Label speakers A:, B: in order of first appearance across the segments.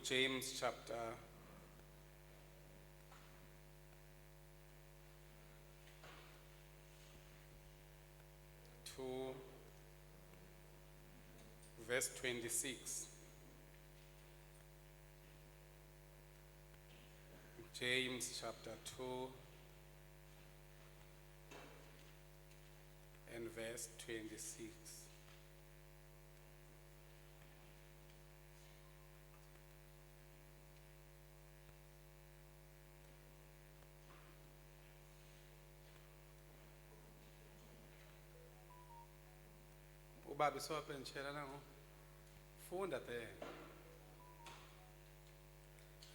A: James chapter 2 verse 26. James chapter 2 and verse 26. Ubaba iswapentshela nango funda phela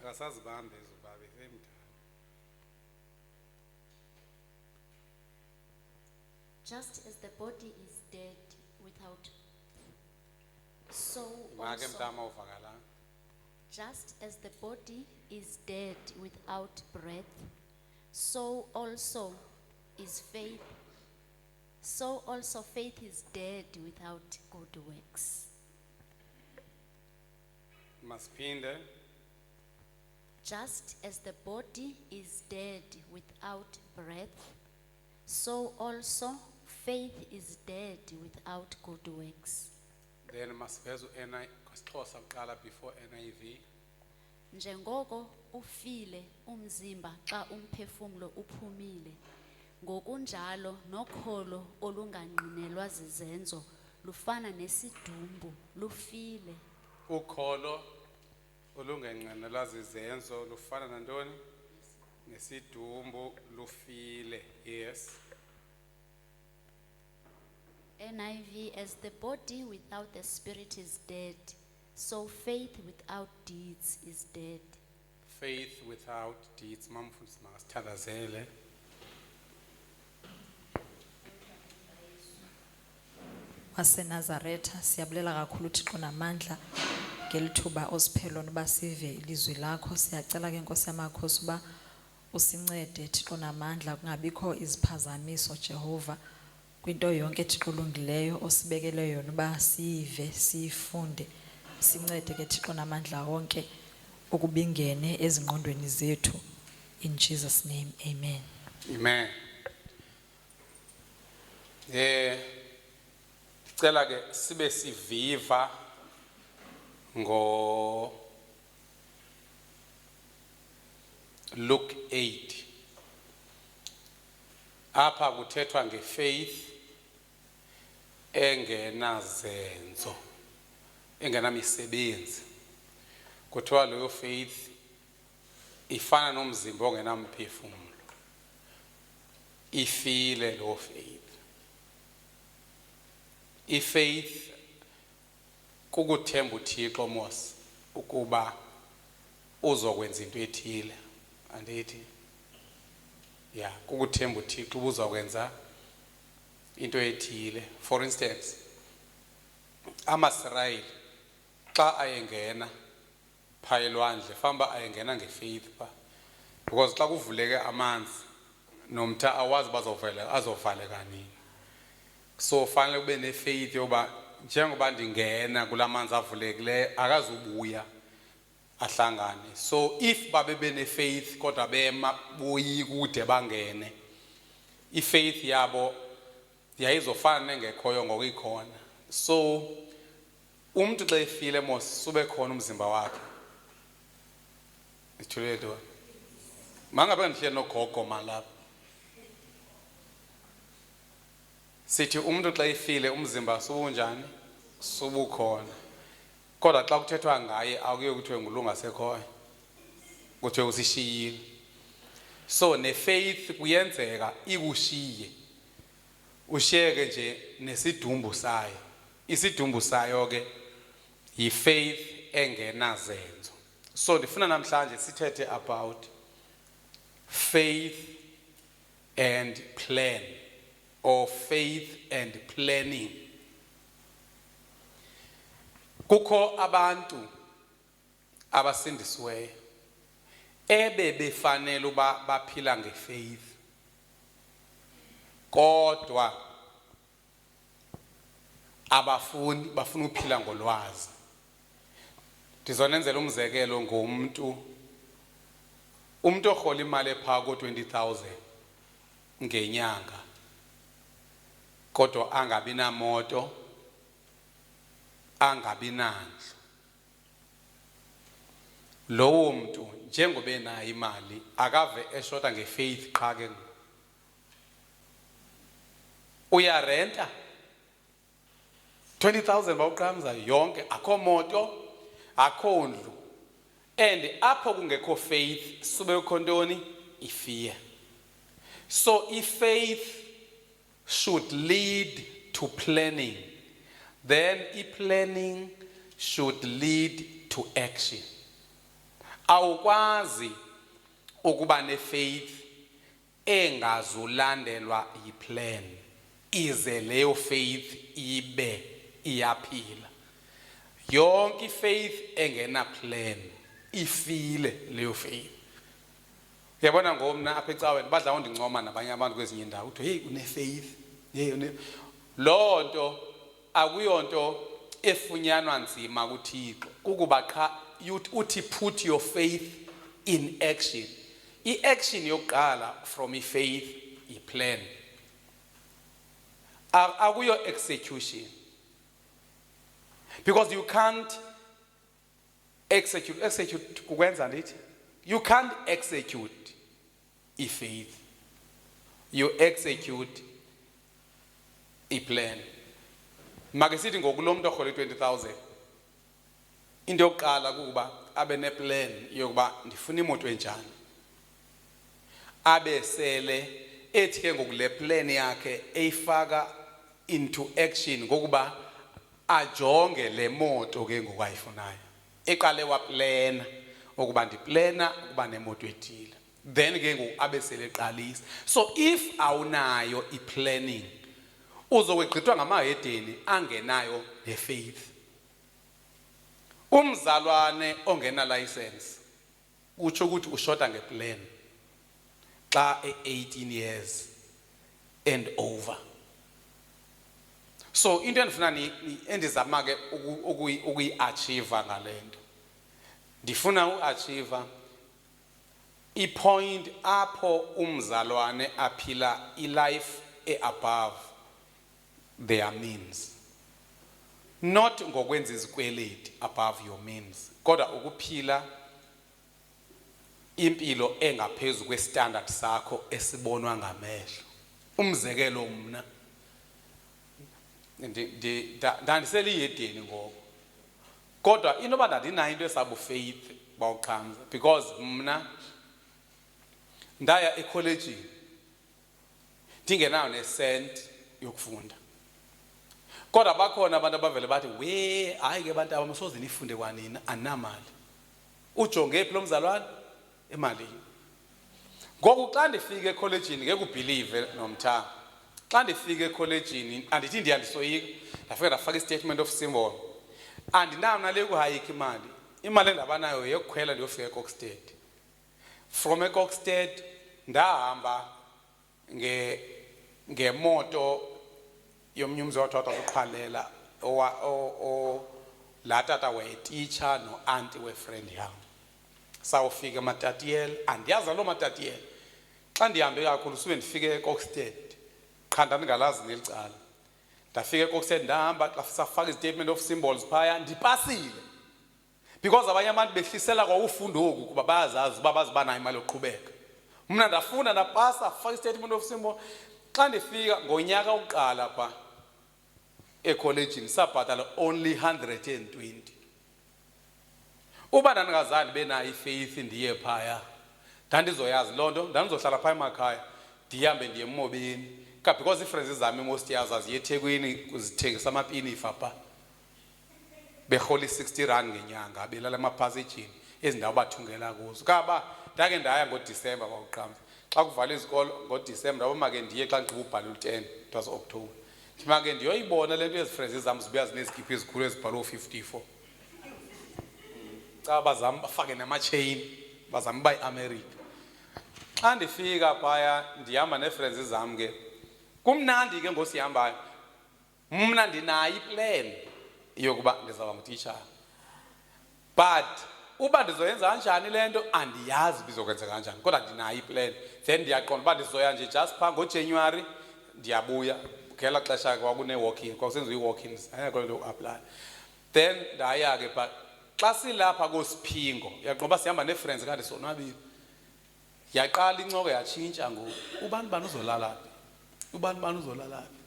A: akasazibambe ubaba emdala.
B: Just as the body is dead without soul,
A: Make
B: also,
A: mntama uvakala.
B: just as the body is dead without breath, so also is faith. So also faith is dead without good works.
A: Masiphinde.
B: Just as the body is dead without breath, so also faith is dead without good works.
A: Then masiveza uXhosa kuqala before NIV.
B: Njengoko ufile umzimba xa umphefumlo uphumile, ngokunjalo nokholo olungangqinelwa zizenzo lufana nesidumbu lufile.
A: Ukholo olungenqenelwa zizenzo lufana nantoni? Nesidumbu lufile. Yes.
B: NIV, as the body without the spirit is dead, so faith without deeds is dead.
A: Faith without deeds. Mamfundisi makasithandazele.
C: waseNazaretha siyabulela kakhulu uThixo namandla ngelithuba osiphelo noba sive ilizwi lakho. Siyacela ke Nkosi yamakhosi uba usincede Thixo namandla kungabikho iziphazamiso Jehova kwinto yonke Thixo olungileyo osibekele yona uba siyive siyifunde. Sincede ke Thixo namandla wonke ukubingene ezingqondweni zethu, in Jesus name, amen.
A: Amen. Cela ke sibe siviva ngo Luke 8. Apha kuthethwa ngefaith engenazenzo, engenamisebenzi. Kuthiwa leyo faith ifana nomzimba ongenamphefumulo. Ifile lo faith. Faith kukuthemba uThixo mos ukuba uzokwenza into ethile. Andithi yeah, kukuthemba uThixo ubuzokwenza into ethile. For instance, amaSirayeli xa ayengena phaya elwandle famba ayengena ngefaith pha, because xa kuvuleke amanzi nomtha awazi azovaleka nini. So fanele ube nefaith yoba njengoba ndingena kulamanzi avulekileyo akazubuya ahlangane. So if babe benefaith kodwa bema boyi kude bangene, ifaith yabo yayizofana nengekhoyo ngokuyikhona. So umuntu xa efile mos sube khona umzimba wakhe. Ithule nto. Mangabe ndihleli nogogo malapha. Sithi umuntu xa efile umzimba subunjani? Subukhona. Kodwa xa kuthethwa ngaye akuye kuthiwe ngulungasekhoyo. Kuthiwe usishiyile. So nefaith kuyenzeka ikushiye. Ushiyeke nje nesidumbu sayo. Isidumbu sayo ke yifaith engenazenzo. So ndifuna namhlanje sithethe about faith and plan, or faith and planning. Kukho abantu abasindisiweyo befanele uba baphila ngefaith, kodwa bafuna uphila ngolwazi. Ndizonenzela umzekelo ngomuntu orhola imali ephaa ko-20,000 ngenyanga kodwa angabi namoto, angabi nandlu. Lowo mntu njengoba enayo imali akave eshota ngefaith qha ke uyarenta 20,000 bawuqhamza yonke, akho moto, akho ndlu, and apho kungekho faith sube kukho ntoni? Ifear. So faith should lead to planning, then planning should lead to action. Awukwazi ukuba nefaith engazulandelwa yiplan ize leyo faith ibe iyaphila. Yonke faith engena plan ifile leyo faith. Uyabona ngomna apha ecaweni badla undincoma nabanye abantu kwezinye indawo uthi hey une faith, hey lonto akuyonto efunyanwa nzima kuThixo kukuba qha uthi put your faith in action. I-action yokuqala from i-faith i-plan, akuyo execution, because you can't execute kukwenza ndithi you can't execute i-faith, you execute i-plan. Make sithi ngokulo muntu orhola 20,000 into yokuqala kukuba abe neplan yokuba ndifuna imoto enjani, abe sele ethi ke ngokule plan yakhe eyifaka into action ngokuba ajonge le moto ke ngokuyifunayo. Eqale waplana ukuba ndiplana ukuba nemoto ethile, then ke ngoku abe sele eqalisa. So if awunayo i-planning uzowegqithwa ngamahedeni angenayo ne-faith. Umzalwane ongena license utsho ukuthi ushota ngeplan xa 18 years and over. So into endifuna endizama ke ukuyi-achieve ngalento, ndifuna uachieve i-point apho umzalwane aphila i-life above their means, not ngokwenza izikweleti above your means, kodwa ukuphila impilo engaphezu kwestandard sakho esibonwa ngamehlo. Umzekelo mna ndandiseliyedeni ngoku, kodwa inoba ndandinayo into esabu faith bawuqhamza, because mna ndaya ekholejini ndingenayo nesent yokufunda. Kodwa bakhona abantu abavele bathi we hayi ke bantu abasoze nifunde kwanina anamali. Ujonge phi lo mzalwane? Emalini. Ngoku xa ndifika ekholejini ngeke ubelieve nomtha. Xa ndifika ekholejini andithi ndiyandisoyika, ndafika ndafaka i-statement of symbol. Andinayo nale kuhayika imali. Imali endabanayo yokukhwela ndiyofika eKokstad. From eKokstad ndahamba ngemoto yomnyumzi wathatha ukuphalela la tata wayetitsha no-anti we-friend yam. Sawufika eMatatiyela, andiyazi loo Matatiyela. Xa ndihambe kakhulu sube ndifike eKokstad, qha ndandingalazi nelicala. Ndafika eKokstad ndahamba xa safaka i-statement of symbols phaya ndipasile, because abanye abantu behlisela kwa ufundo oku kuba bayazazi uba bazibanayo imali yoqhubeka. Mna ndafunda ndapasa, faka i-statement of symbol. Xa ndifika ngonyaka oqala pha ekholejini sabhatala only 120. Uba ndandingazange benayo ifaith ndiye phaya ndandizoyazi loo nto, ndandizohlala phaya emakhaya ndihambe ndiye eMobeni, because iifriends zam most yazi aziye eThekwini zithengisa amapinifa pha, berhola i-60 ngenyanga, belala emaphasejini ezindawo bathungela kuzo. Kaba ndake ndaya ngoDisemba bawuqhamza, xa kuvala izikolo ngoDisemba ndaba make ndiye xa ngigqiba ubhala u-10, it was October. Ndimake ndiyoyibona le nto ezi-friends zam zibuya zinezikiphi ezikhulu ezibhalwe 54. Xa bazama bafake nama-chain bazama uba yi-America. Xa ndifika phaya ndihamba nee-friends zam ke kumnandi ke ngosihambayo, mna ndinayo iplan yokuba ndizawuba ngutitshala, but uba ndizoyenza kanjani lento andiyazi bizokwenzeka kanjani kodwa ndinayo iplan then ndiyaqonda uba ndizoya nje just phaa ngoJanuary ndiyabuya ngela xesha kwakune-walk-in kwakusenziwa ii-walk-ins ayakho lento yoku-aplya then ndaya ke but xa silapha koSiphingo yaqoba sihamba nee-friends kanti sonwabile yaqala incoko yatshintsha ngoku ubani uzolala phi ubani uzolala phi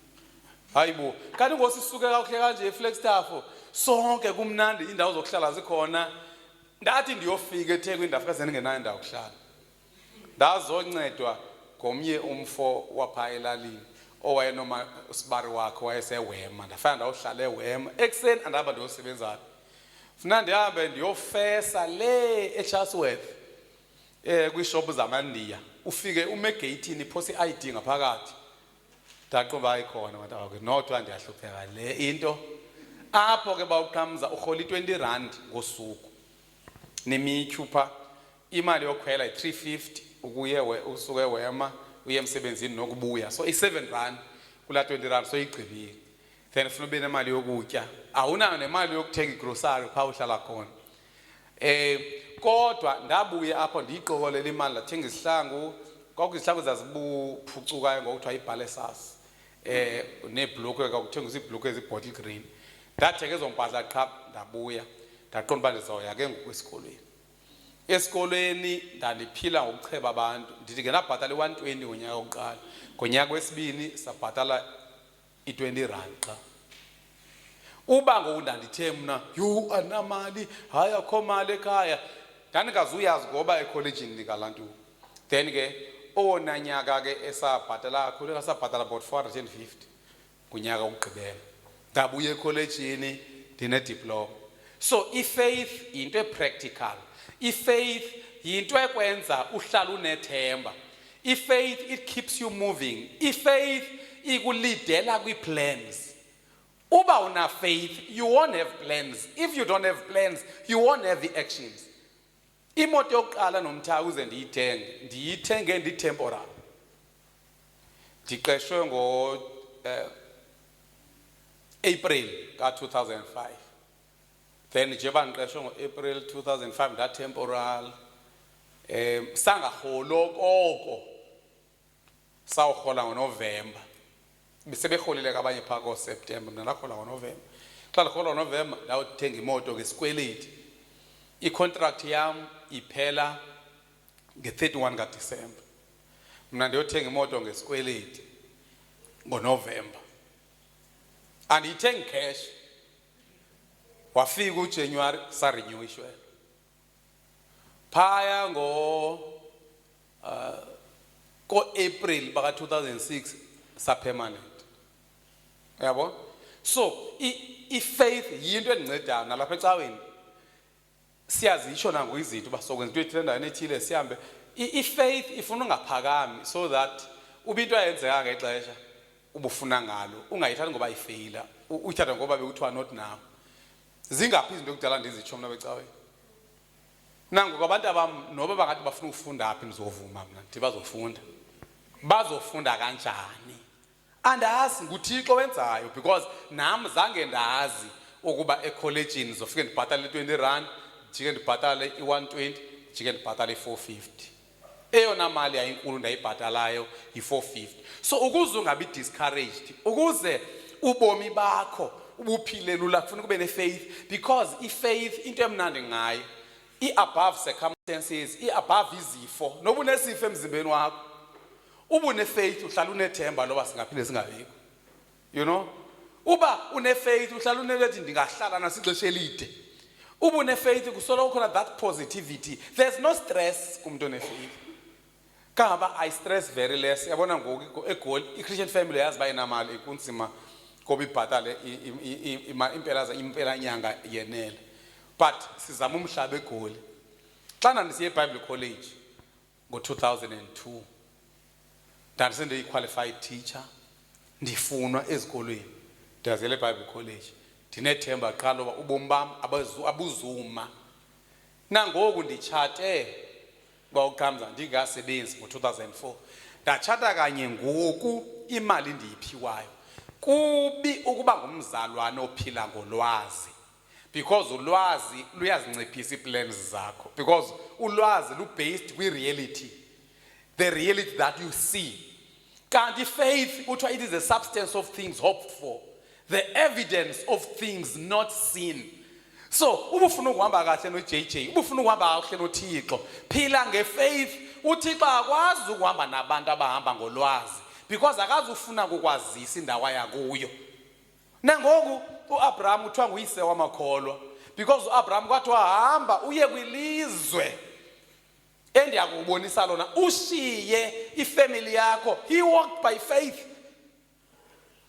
A: hayi bo kanti ngosisuke kakuhle kanje eFlagstaff sonke kumnandi indawo zokuhlala zikhona ndathi ndiyofika eThekwini ndafika sendingenayo indawo yokuhlala ndazoncedwa ngomnye umfo wapha elalini owayenoma usibari wakhe wayesewema ndafika ndawuhlala eWema ekuseni andihamba ndiyosebenza funa ndihambe ndiyofesa le eChatsworth kwiishophu zamaNdiya ufike ume egeyithini iphosa i-ID ngaphakathi ndaqoba ayikhona manje nodwa ndiyahlupheka le into apho ke bawuqhamza urhola i-R20 ngosuku nemityhupha imali yokhwela i-350 ukuye usuke eWema uye emsebenzini nokubuya so i-R7 kula R20 so igqibile then ufuna ube nemali yokutya awunayo nemali yokuthenga igrocery phaa uhlala khona kodwa ndabuye apho ndiyiqokolela imali ndathenga izihlangu kwakuzihlangu zazibuphucukayo ngokuthiwa iBalesas neebhulukhwe kwakuthengiswa iibhulukhwe ezibottle green ndathenga ezo mpahla qha ndabuya ndaqonda uba ndizoya ke ngoku esikolweni ndandiphila ngokucheba abantu ndithi ngenabhatala i-R120 ngonyaka wokuqala ngonyaka wesibini sabhatala i-R20 xa uba ngoku ndandithe mna yho andinamali hayi akho mali ekhaya ndandingazuyazi ngoba ekholejini ndikalantuku then ke owona nyaka ke esabhatala kakhulu sabhatala about 450 kunyaka wokugqibela ndabuya ekholejini ndinediploma so ifaith yinto epractical ifaith yinto ekwenza uhlala unethemba ifaith it keeps you moving ifaith ikulidela kwi-plans uba una faith you won't have plans if you don't have plans you won't have the actions imoto yokuqala nomtha uze ndiyithenge ndi-temporal ndiqeshwe ngo-April ka-2005 then njengoba ndiqeshwe ngo-April 2005 ndatemporal sangarholo koko sawurhola ngoNovember beseberholile ke abanye phaa koSeptember mna ndarhola ngoNovember xa ndirhola ngoNovember ndawuthenga imoto ngesikweleti icontract yam iphela nge-31 kaDisemba mna ndiyothenga imoto ngesikweleti ngoNovember andiyithengi cash wafika uJanuary sarenew ishwele phaya ko-April baka 2006 sa-permanent uyabo so i-faith yinto endincedayo nalapha ecaweni siyazitsho nango izinto uba sokwenza into ethile endaweni ethile sihambe i-faith ifuna ungaphakami so that uba into ayenzeka ngexesha ubufuna ngalo ungayithathi ngoba ifeyila uyithatha ngoba bekuthiwa not now zingaphi izinto ekudala ndizitsho mna becaweni nangoku abantu abam noba bangathi bafuna ukufunda aphi ndizovuma mna ndithi bazofunda kanjani andazi nguThixo wenzayo because nam zange ndazi ukuba ekholejini zofike ndibhatale i-R20 jike ndibhatale i-120 jike ndibhatale i-450 eyona mali yayinkulu ndayibhatalayo yi-450 so ukuze ungabi discouraged ukuze ubomi bakho ubuphile lula kufuna kube ne-faith because i-faith into emnandi ngayo i-above circumstances i-above izifo noba unesifo emzimbeni wakho uba une-faith uhlala unethemba loba singaphinde singabikho you know uba une-faith uhlala unelethi ndingahlala nasixesha elide uba une-faith kusoloko khona that positivity there's no stress kumuntu one-faith kangaba I stress very less yabona ngoku eGoli i-Christian family yazi uba inamali kunzima ngoba ibhatale impela nyanga yenele but sizama umhlaba eGoli xana ndisiye eBible College ngo-2002 ndandisendiyi-qualified teacher ndifunwa ezikolweni ndiyazela eBible College ndinethemba qala uba ubomi bam abuzuma nangoku nditshate kwawuqhamza ndingasebenzi ngo-2004 ndatshata kanye ngoku imali ndiyiphiwayo kubi ukuba ngumzalwane ophila ngolwazi because ulwazi luyazinciphisa iplans zakho, because ulwazi lu-based kwi-reality, the reality that you see. Kanti faith, kuthiwa it is the substance of things hoped for, the evidence of things not seen. So uba ufuna ukuhamba kahle no-JJ, uba ufuna ukuhamba kahle noThixo, phila ngefaith. uThixo akwazi ukuhamba nabantu abahamba ngolwazi, because akazi ufuna ukukwazisa indawo yakuyo. Nangoku uAbraham uthiwa nguyise wamakholwa, because uAbraham kwathiwa hamba uye kwilizwe endiyakubonisa lona, ushiye ifamily yakho. He walked by faith.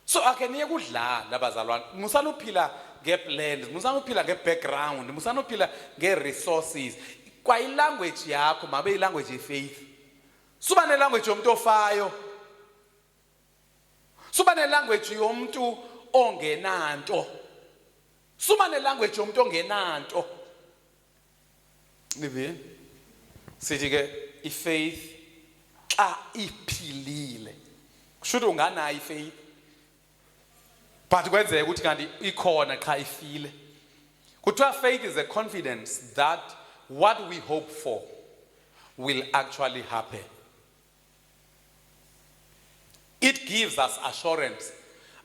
A: So ake niye kudlala bazalwane, musanuphila ngeplans, musanuphila ngebackground, musanuphila ngeresources. Kwa ilanguage yakho mabe ilanguage yefaith. Suba nelanguage yomuntu ofayo, suba nelanguage yomuntu ongenanto, suba nelanguage yomuntu ongenanto. Nivini sithi ke ifaith xa iphilile kushuthi unganayo ifaith, but kwenzeka ukuthi kanti ikhona xa ifile. Kuthiwa faith is a confidence that what we hope for will actually happen. It gives us assurance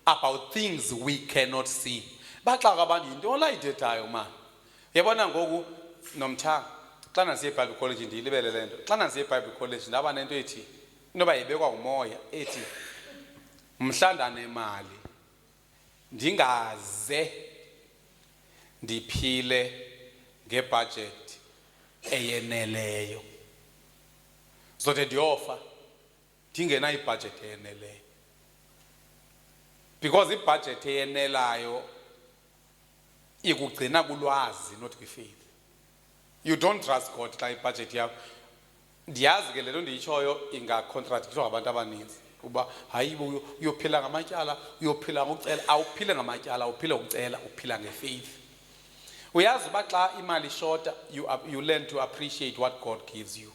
A: about things we cannot see. Baxa abantu into olayithethayo man. Yabona ngoku nomthanga xa nasiye eBible College ndiyilibele lento. Xa nasiye eBible College ndaba nento ethi inoba yibekwa umoya ethi mhlandane imali ndingaze ndiphile ngebudget eyeneleyo. Zote ndiyofa ndingena ibudget eyeneleyo, because ibudget eyenelayo ikugcina kulwazi not kwifaith. You don't trust God xa ibudget yakho. Ndiyazi ke lento ndiyitshoyo ingacontradictwa ngabantu abaninzi kuba hayi uyophila ngamatyala, uyophila ngokucela. Awuphile ngamatyala, awuphile ngokucela, uphila ngefaith. Uyazi uba xa imali shorta, you learn to appreciate what God gives you.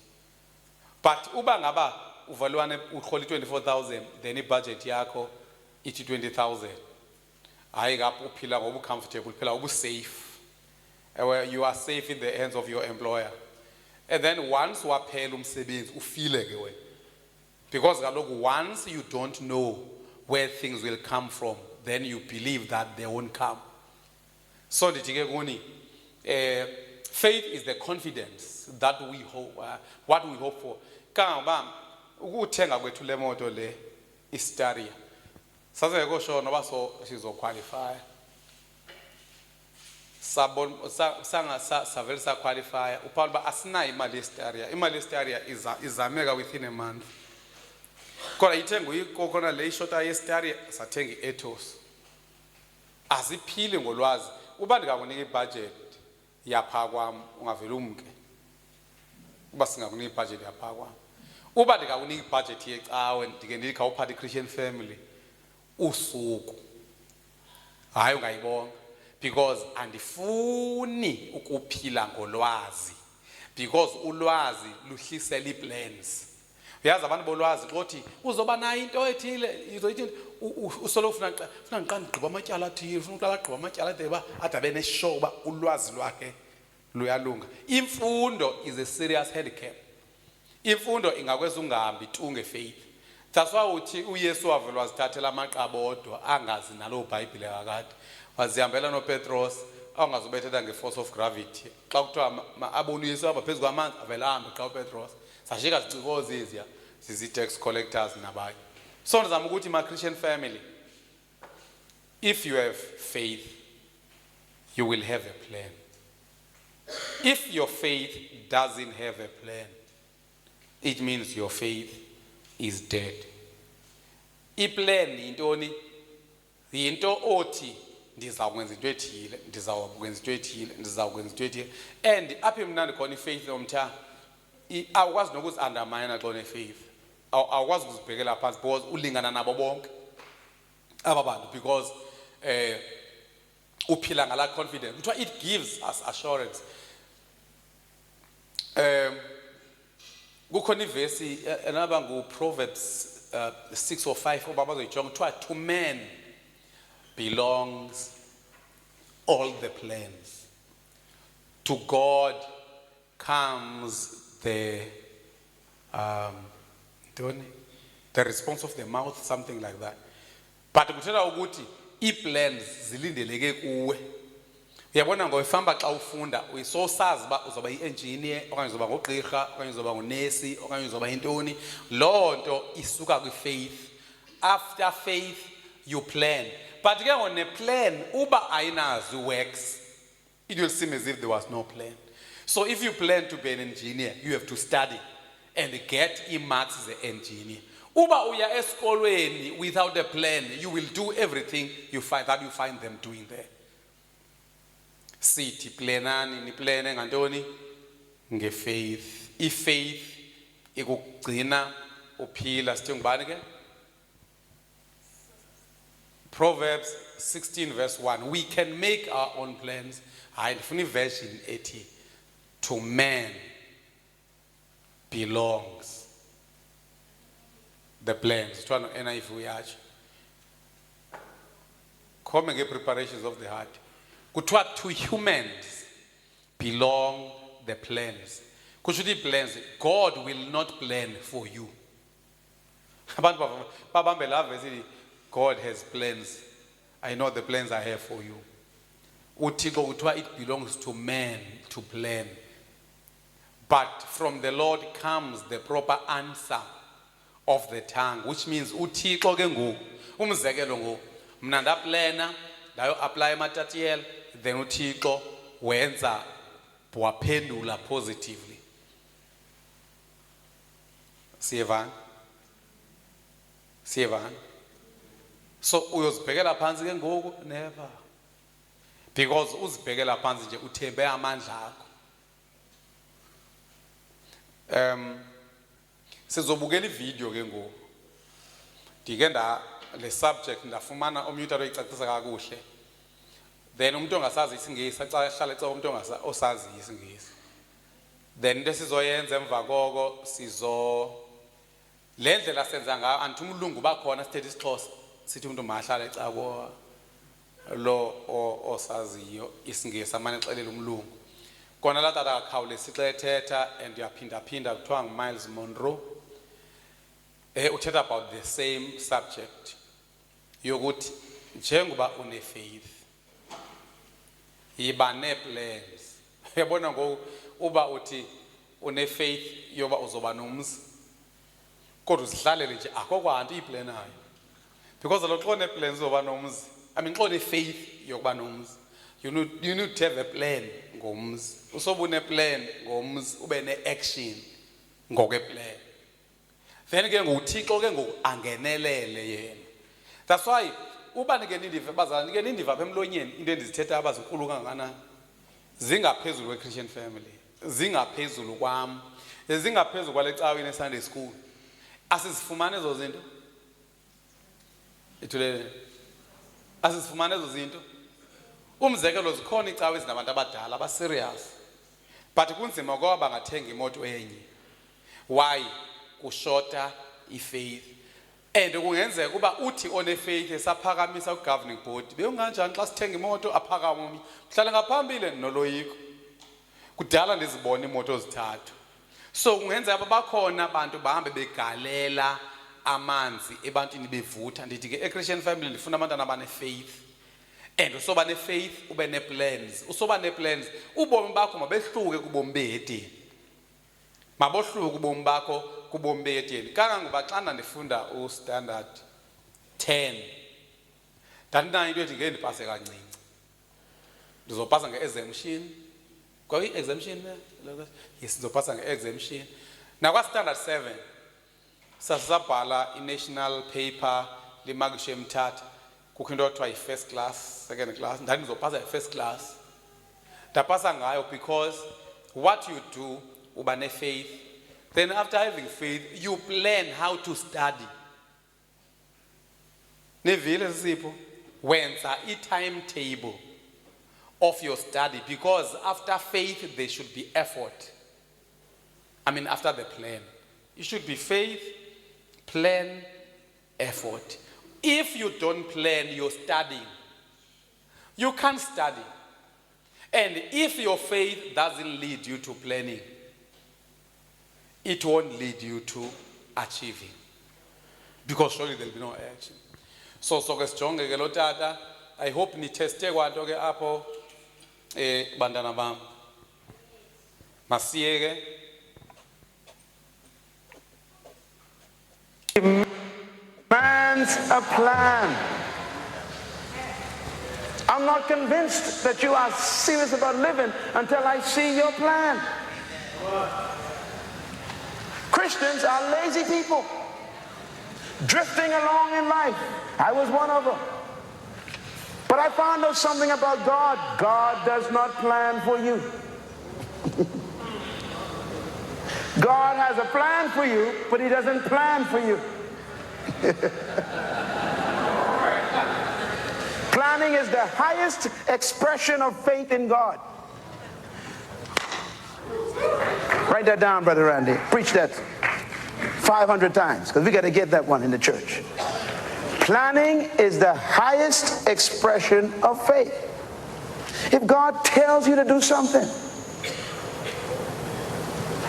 A: But uba ngaba uvalwane urhola 24,000 then ibudget yakho ithi 20,000, hayi kapho uphila ngobu comfortable, uphila ngobu safe, where you are safe in the hands of your employer. And then once waphela umsebenzi ufile ke wena, because kaloku once you don't know where things will come from, then you believe that they won't come. So ndithi ke kuni faith is the confidence that we hope, what we hope for. Kangoba ukuthenga kwethu le moto le iStaria sasengekho sure noba so sizoqualify, savele saqualify uphawu uba asinayo imali yeStaria. Imali yeStaria izameka within a month. Kodwa ithenga uyikokona le ishota yeStaria sathenga iEthos. Asiphile ngolwazi. Uba ndingakunika ibudget yapha kwam ungavele umke. Uba singakunika ibudget yapha kwam. Uba ndingakunika ibudget yecawe ndike ndithi khawuphathe iChristian family usuku, hayi ungayibonga, because andifuni ukuphila ngolwazi, because ulwazi luhlisela iplans. Uyazi abantu bolwazi xothi uzoba nayo into ethile, izoyithi usolo ufuna ngiqala ndigqiba amatyala athile, ufuna uqala agqiba amatyala adeba adabe neshow uba ulwazi lwakhe luyalunga. Imfundo is a serious handicap. Imfundo ingakwenza ungahambi tu ngefaith. That's why uthi uYesu wavele wazithathela amaqabodwa angazi nalo iBhayibhile kakade. Wazihambela noPetros awungazubethetha ngeforce of gravity. Xa kuthiwa abone uYesu apha phezu kwamanzi avele ahambe xa uPetros. Sashika sicikoze iziya zizi-tax collectors nabanye. So ndizama ukuthi ma-Christian family, if you have faith, you will have a plan. If your faith doesn't have a plan, it means your faith is dead. Iplan yintoni? Yinto othi ndizawukwenza into ethile, ndizawukwenza into ethile, ndizawukwenza into ethile. And apha emnandi khona ifaith nomtha awukwazi nokuzi-undermine xa une-faith. Awukwazi ukuzibhekela phansi because ulingana nabo bonke aba bantu, because uphila ngala confidence. Kuthiwa it gives us assurance. Kukhona ivesi enaba nguProverbs 6 or 5 oba bazoyijonga kuthiwa to man belongs all the plans. To God comes the response of the mouth, something like that. But kuthetha ukuthi ii-plans zilindeleke kuwe. Uyabona ngoyifamba xa ufunda uyisosazi uba uzoba yi-engineer okanye uzoba ngugqirha okanye uzoba ngunesi okanye uzoba yintoni. Loo nto isuka kwi-faith. After faith you plan. But ke ngone-plan uba ayinazo works, it will seem as if there was no plan. So if you plan to be an engineer, you have to study and get marks as an engineer. Uba uya esikolweni without a plan, you will do everything you find them doing there. Sithi planani ni plane ngantoni ngefaith. I-faith ikugcina uphila. Sithi ngubani ke? Proverbs 16 verse 1. We can make our own plans. Hayi ndifuna version ethi to man belongs the plans. Kuthiwa no-NIV uyatsho. Khome nge-preparations of the heart. Kuthiwa to humans belong the plans. Kusho ukuthi plans, God will not plan for you. Abantu babambe la verse, God has plans. I know the plans I have for you. Uthixo kuthiwa it belongs to man to plan. But from the Lord comes the proper answer of the tongue, which means uthixo ke ngoku umzekelo ngoku mna ndaplana ndayo apply ematatiyela, then uthixo wenza waphendula positively. Siyevana? So uyozibhekela phansi ke ngoku? Never. Because uzibhekela phansi nje uthembe amandla akho. Sizobukela ivideo ke ngoku. Ndike le subject ndafumana omnye umuntu ayicacisa kakuhle. Then umuntu ongasazi isingisi ahlala exa umuntu osazi isingisi. Then into sizoyenza emva koko le ndlela senza ngayo anti umlungu bakhona sithethe isiXhosa sithi umuntu mahlala exa lo osaziyo isingisi amane exelela umlungu. Kona la tata akakhawulesi xa ethetha and uyaphinda kuthiwa nguMiles Monroe. Uthetha about the same subject yokuthi njengoba une-faith yiba nee-plans. Uyabona ngoku uba uthi une-faith yoba uzoba nomzi kodwa uzihlalele nje akho kwanto iyiplanayo because lo xa une-plans uzoba nomzi, I mean xa une-faith yokuba nomzi, you need to have a plan ngomzi. Usobe une-plan ngomzi ube ne-action ngokwe-plan. Then ke nguThixo ke ngoku angenelele yena. That's why uba nike nindiva bazalwane, nike nindiva apha emlonyeni into endizithetha abazinkulu kangakanani. Zingaphezulu kwe-Christian family, zingaphezulu kwam, zingaphezulu kwale cawini e-Sunday school. Asizifumane ezo zinto? Ithulele. Asizifumane ezo zinto? Umzekelo zikhona icawe ezinabantu abadala aba-serious. But kunzima ngoba bangathenga imoto enye. Why? Kushota i-faith. And kungenzeka kuba uthi one-faith esaphakamisa ku-governing board. Bekunganjani xa sithenga imoto aphakama omnye. Kuhlala ngaphambili noloyiko. Kudala ndizibona imoto zithathu. So kungenzeka bakhona abantu bahambe begalela amanzi ebantwini bevutha. Ndithi ke e-Christian family ndifuna abantwana abane-faith. And usoba ne-faith ube ne-plans. Usoba ne-plans ubomi bakho mabehluke kubomi behedeni. Mabohluke ubomi bakho kubomi behedeni. Kangangoba xana ndifunda standard 10 ndandinayo into ethi ngeke ndipase kancinci. Ndizopasa nge-exemption. Kwa i-exemption yes ndizopasa nge-exemption. Nakwa-standard 7 sasisabhala i-national paper limakishe emthatha. Kukho into kuthiwa yi-first class, second class. Ndandizopasa i-first class. Ndapasa ngayo because what you do uba ne-faith. Then after having faith, you plan how to study. Nevile sipho wenza i-timetable of your study because after faith there should be effort. I mean after the plan. It should be faith, plan, effort. If you don't plan your studying, you can't study. And if your faith doesn't lead you to planning, it won't lead you to achieving. Because surely there'll be no action. So ke sijonge ke lo tata. I hope ni teste kwanto ke apho bantwana bam. Masiyeke.
D: Demands a plan. I'm not convinced that you are serious about living until I see your plan. Christians are lazy people, drifting along in life. I was one of them. But I found out something about God. God does not plan for you. God has a plan for you, but he doesn't plan for you. Planning is the highest expression of faith in God. Write that down, Brother Randy. Preach that 500 times, because we got to get that one in the church. Planning is the highest expression of faith. If God tells you to do something,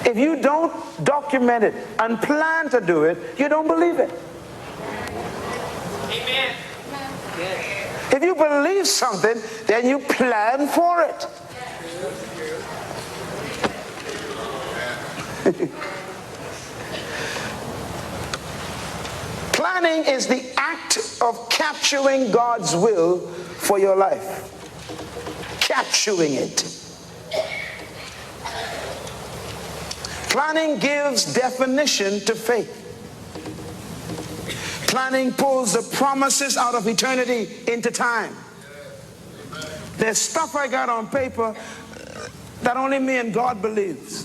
D: if you don't document it and plan to do it, you don't believe it.
E: Amen.
D: If you believe something, then you plan for it. Planning is the act of capturing God's will for your life. Capturing it. Planning gives definition to faith. Planning pulls the promises out of eternity into time. There's stuff I got on paper that only me and God believes.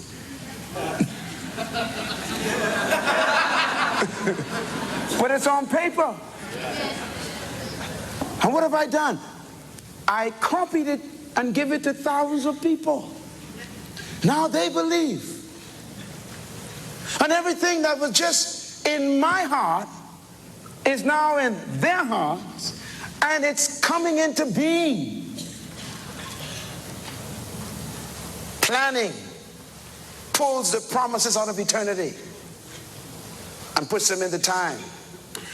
D: But it's on paper. And what have I done? I copied it and give it to thousands of people. Now they believe. And everything that was just in my heart is now in their hearts, and it's coming into being. Planning pulls the promises out of eternity and puts them into time.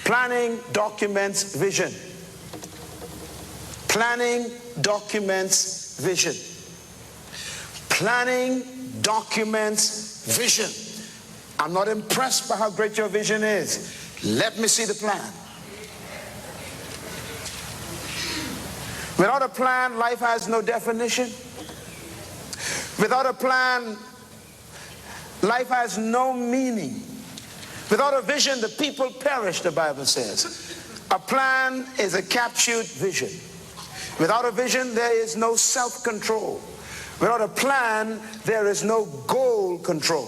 D: Planning documents vision. Planning documents vision. Planning documents vision. I'm not impressed by how great your vision is. Let me see the plan. Without a plan, life has no definition. Without a plan, life has no meaning. Without a vision, the people perish, the Bible says. A plan is a captured vision. Without a vision, there is no self-control. Without a plan, there is no goal control.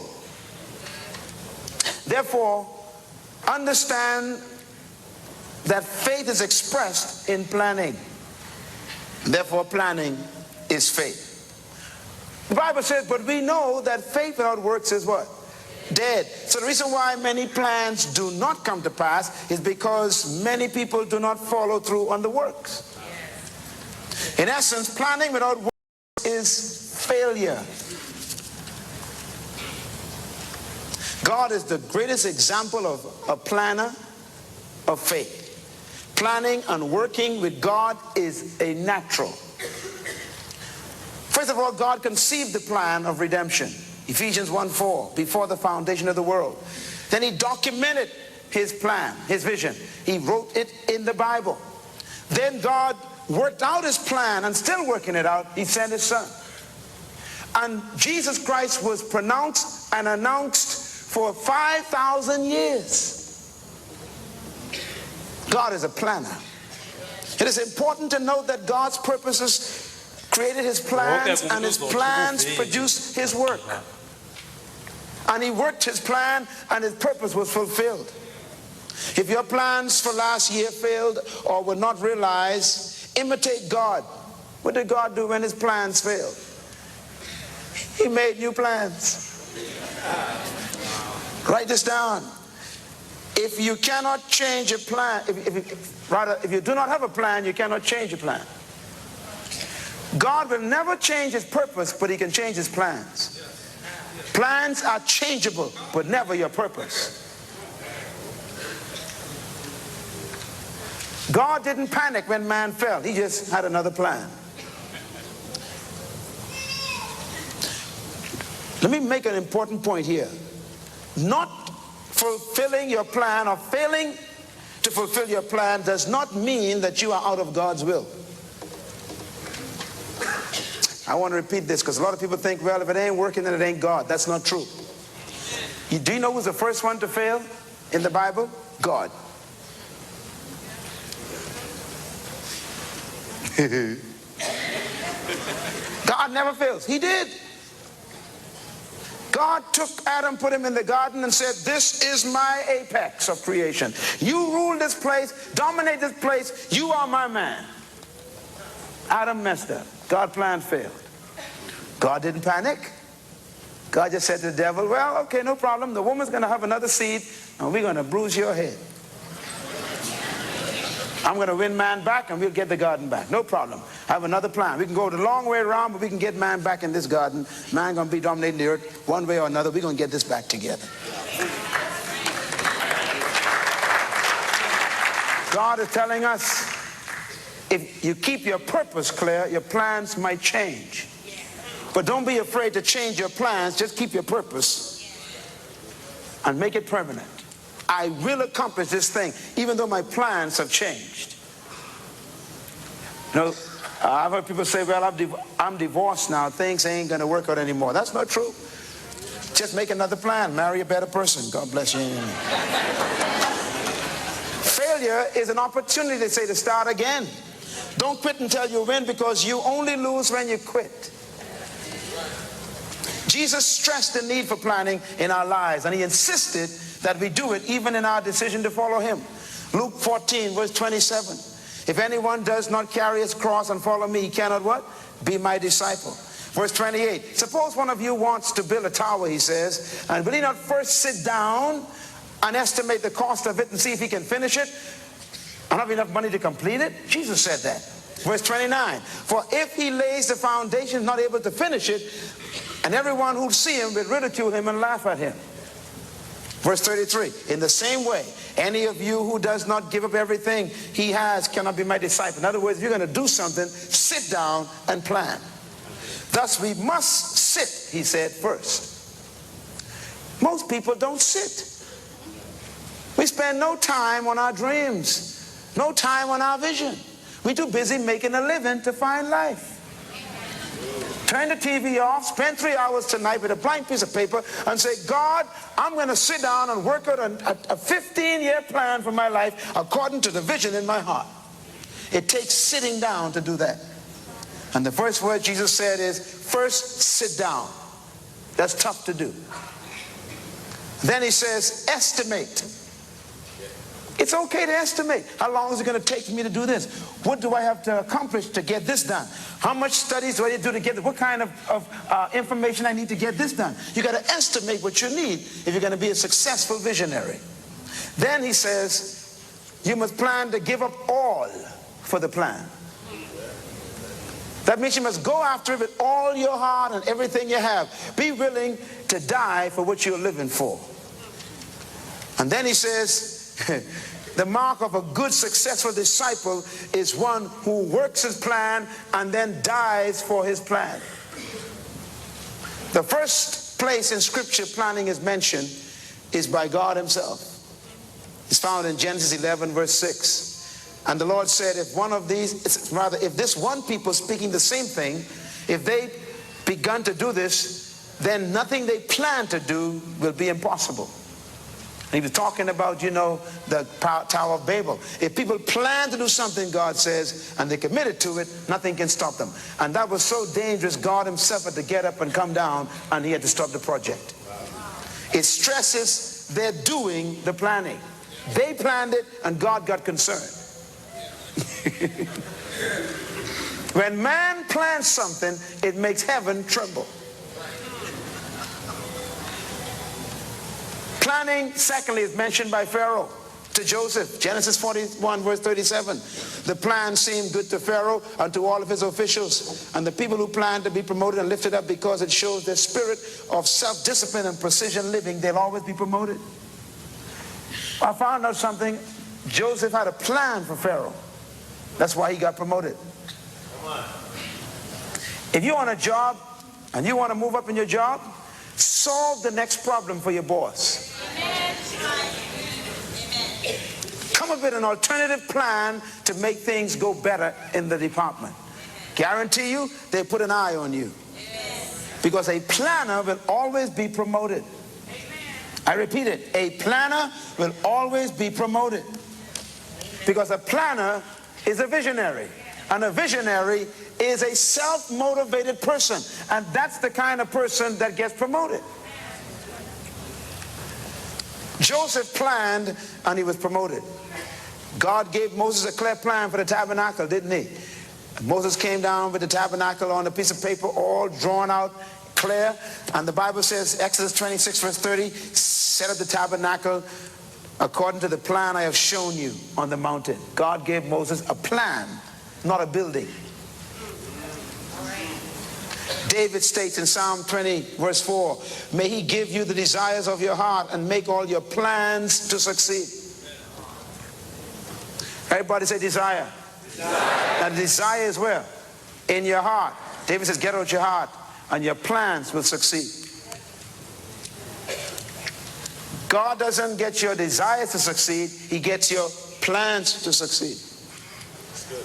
D: Therefore, understand that faith is expressed in planning. Therefore, planning is faith. The Bible says, but we know that faith without works is what? Dead. So the reason why many plans do not come to pass is because many people do not follow through on the works. In essence, planning without works is failure. God is the greatest example of a planner of faith. Planning and working with God is a natural. First of all, God conceived the plan of redemption. Ephesians 1:4, before the foundation of the world. Then he documented his plan, his vision. He wrote it in the Bible. Then God worked out his plan, and still working it out, he sent his son. And Jesus Christ was pronounced and announced for 5,000 years. God is a planner. It is important to note that God's purposes created his plans, and his plans produced his work. And he worked his plan, and his purpose was fulfilled. If your plans for last year failed or were not realized, imitate God. What did God do when his plans failed? He made new plans. Write this down. If you cannot change a plan, if you do not have a plan, you cannot change a plan. God will never change his purpose, but he can change his plans. Plans are changeable, but never your purpose. God didn't panic when man fell. He just had another plan. Let me make an important point here. Not fulfilling your plan or failing to fulfill your plan does not mean that you are out of God's will. I want to repeat this because a lot of people think, well, if it ain't working, then it ain't God. That's not true. Do you know who's the first one to fail in the Bible? God. God never fails. He did. God took Adam, put him in the garden and said, this is my apex of creation. You rule this place, dominate this place, you are my man. Adam messed up. God's plan failed. God didn't panic. God just said to the devil, well, okay, no problem. The woman's going to have another seed and we're going to bruise your head. I'm going to win man back and we'll get the garden back. No problem. I have another plan. We can go the long way around, but we can get man back in this garden. Man going to be dominating the earth one way or another. We're going to get this back together. God is telling us, if you keep your purpose clear, your plans might change. But don't be afraid to change your plans. Just keep your purpose and make it permanent. I will accomplish this thing, even though my plans have changed. You know, I've heard people say, well, I'm divorced now. Things ain't going to work out anymore. That's not true. Just make another plan. Marry a better person. God bless you. Failure is an opportunity, they say, to start again. Don't quit until you win, because you only lose when you quit. Jesus stressed the need for planning in our lives, and he insisted that we do it even in our decision to follow him. Luke 14 verse 27. If anyone does not carry his cross and follow me, he cannot what? Be my disciple. Verse 28. Suppose one of you wants to build a tower, he says, and will he not first sit down and estimate the cost of it and see if he can finish it and have enough money to complete it? Jesus said that. Verse 29. For if he lays the foundation, not able to finish it, and everyone who see him will ridicule him and laugh at him. Verse 33, in the same way, any of you who does not give up everything he has cannot be my disciple. In other words, if you're going to do something, sit down and plan. Thus we must sit, he said, first. Most people don't sit. We spend no time on our dreams, no time on our vision. We're too busy making a living to find life. Turn the TV off, spend 3 hours tonight with a blank piece of paper and say, God, I'm going to sit down and work out a 15-year plan for my life according to the vision in my heart. It takes sitting down to do that. And the first word Jesus said is, first sit down. That's tough to do. Then he says, estimate. It's okay to estimate. How long is it going to take for me to do this? What do I have to accomplish to get this done? How much studies do I need to do to get this? What kind of information I need to get this done? You got to estimate what you need if you're going to be a successful visionary. Then he says, you must plan to give up all for the plan. That means you must go after it with all your heart and everything you have. Be willing to die for what you're living for. And then he says, the mark of a good, successful disciple is one who works his plan and then dies for his plan. The first place in Scripture planning is mentioned is by God himself. It's found in Genesis 11 verse 6. And the Lord said, if this one people speaking the same thing, if they begun to do this, then nothing they plan to do will be impossible. He was talking about, the Tower of Babel. If people plan to do something, God says, and they committed to it, nothing can stop them. And that was so dangerous, God himself had to get up and come down, and he had to stop the project. It stresses their doing the planning. They planned it, and God got concerned. When man plans something, it makes heaven tremble. Planning, secondly, is mentioned by Pharaoh. to Joseph. Genesis 41 verse 37. The plan seemed good to Pharaoh and to all of his officials. And the people who plan to be promoted and lifted up because it shows their spirit of self-discipline and precision living, they'll always be promoted. I found out something. Joseph had a plan for Pharaoh. That's why he got promoted. If you're on a job and you want to move up in your job, solve the next problem for your boss. Come up with an alternative plan to make things go better in the department. Guarantee you, they put an eye on you. Because a planner will always be promoted. I repeat it, a planner will always be promoted. Because a planner is a visionary. And a visionary is a self-motivated person. And that's the kind of person that gets promoted. Joseph planned and he was promoted. God gave Moses a clear plan for the tabernacle, didn't he? Moses came down with the tabernacle on a piece of paper, all drawn out, clear. And the Bible says, Exodus 26 verse 30, set up the tabernacle according to the plan I have shown you on the mountain. God gave Moses a plan, not a building. David states in Psalm 20 verse 4, may he give you the desires of your heart and make all your plans to succeed. Everybody say desire. Now desire is where? In your heart. David says get out your heart and your plans will succeed. God doesn't get your desires to succeed, he gets your plans to succeed.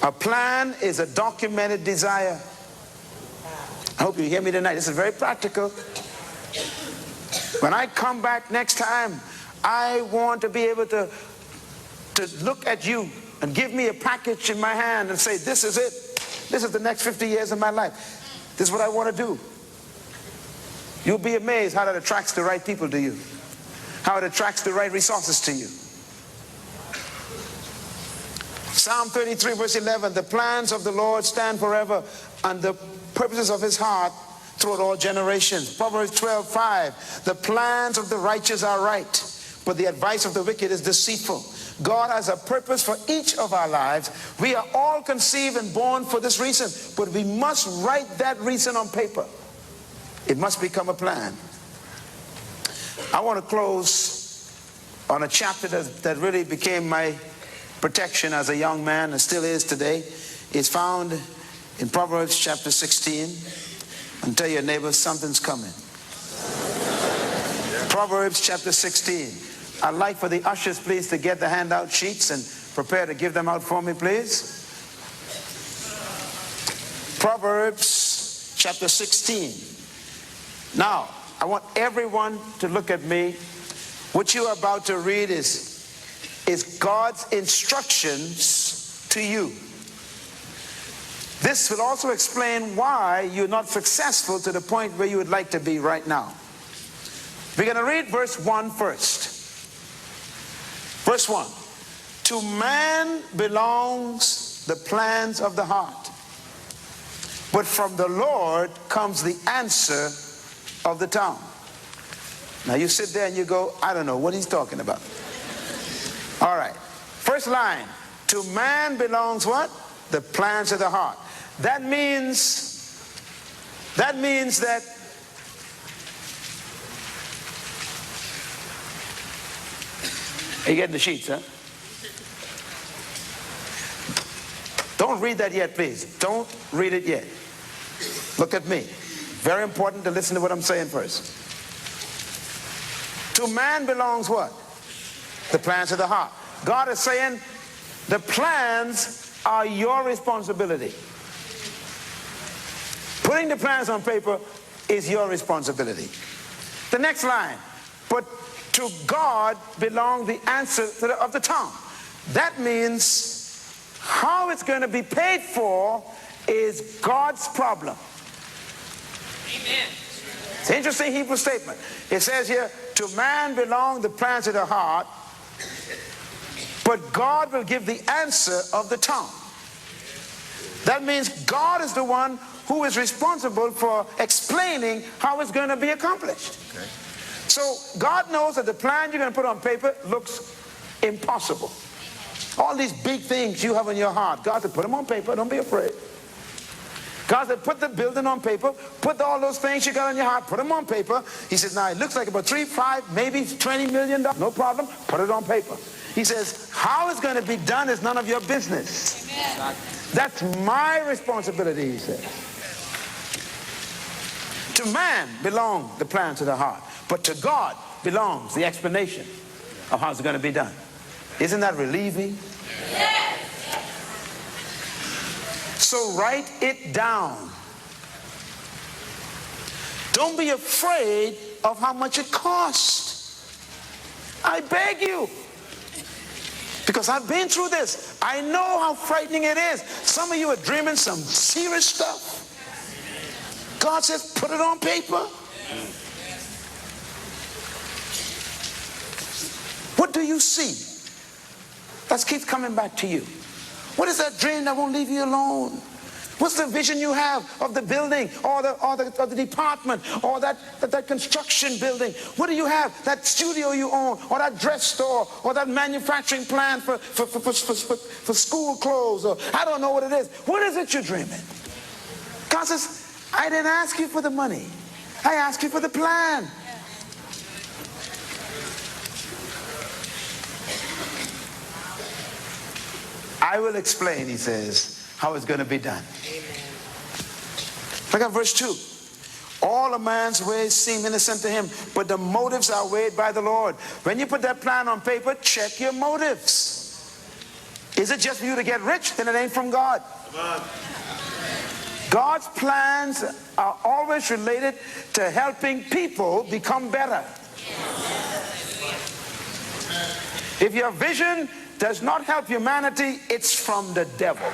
D: A plan is a documented desire. I hope you hear me tonight. This is very practical. When I come back next time, I want to be able to look at you and give me a package in my hand and say, this is it. This is the next 50 years of my life. This is what I want to do. You'll be amazed how that attracts the right people to you. How it attracts the right resources to you. Psalm 33 verse 11, the plans of the Lord stand forever and the purposes of his heart throughout all generations. Proverbs 12:5, the plans of the righteous are right, but the advice of the wicked is deceitful. God has a purpose for each of our lives. We are all conceived and born for this reason, but we must write that reason on paper. It must become a plan. I want to close on a chapter that really became my protection as a young man and still is today. It's found in Proverbs chapter 16. And tell your neighbor something's coming. Proverbs chapter 16. I'd like for the ushers please to get the handout sheets and prepare to give them out for me please. Proverbs chapter 16. Now, I want everyone to look at me. What you are about to read is God's instructions to you. This will also explain why you're not successful to the point where you would like to be right now. We're going to read verse 1 first. Verse 1. To man belongs the plans of the heart, but from the Lord comes the answer of the tongue. Now you sit there and you go, I don't know what he's talking about. All right. First line. To man belongs what? The plans of the heart. That means that are you getting the sheets, huh? Don't read that yet, please. Don't read it yet. Look at me. Very important to listen to what I'm saying first. To man belongs what? The plans of the heart. God is saying the plans are your responsibility. Putting the plans on paper is your responsibility. The next line, but to God belong the answer of the tongue. That means how it's going to be paid for is God's problem. Amen. It's an interesting Hebrew statement. It says here, to man belong the plans of the heart, but God will give the answer of the tongue. That means God is the one who is responsible for explaining how it's going to be accomplished. Okay. So God knows that the plan you're going to put on paper looks impossible. All these big things you have in your heart, God said, put them on paper, don't be afraid. God said, put the building on paper, put all those things you got in your heart, put them on paper. He says, now it looks like about 3, 5, maybe $20 million, no problem, put it on paper. He says, how it's going to be done is none of your business. Amen. That's my responsibility, he says. To man belong the plans of the heart, but to God belongs the explanation of how it's going to be done. Isn't that relieving? Yes. So write it down. Don't be afraid of how much it costs. I beg you. Because I've been through this. I know how frightening it is. Some of you are dreaming some serious stuff. God says, put it on paper. What do you see? That keeps coming back to you. What is that dream that won't leave you alone? What's the vision you have of the building or the department or that construction building? What do you have? That studio you own or that dress store or that manufacturing plant for school clothes, or I don't know what it is. What is it you're dreaming? God says, I didn't ask you for the money. I asked you for the plan. I will explain, he says, how it's going to be done. Amen. Look at verse 2. All a man's ways seem innocent to him, but the motives are weighed by the Lord. When you put that plan on paper, check your motives. Is it just for you to get rich? Then it ain't from God. God's plans are always related to helping people become better. If your vision does not help humanity, it's from the devil.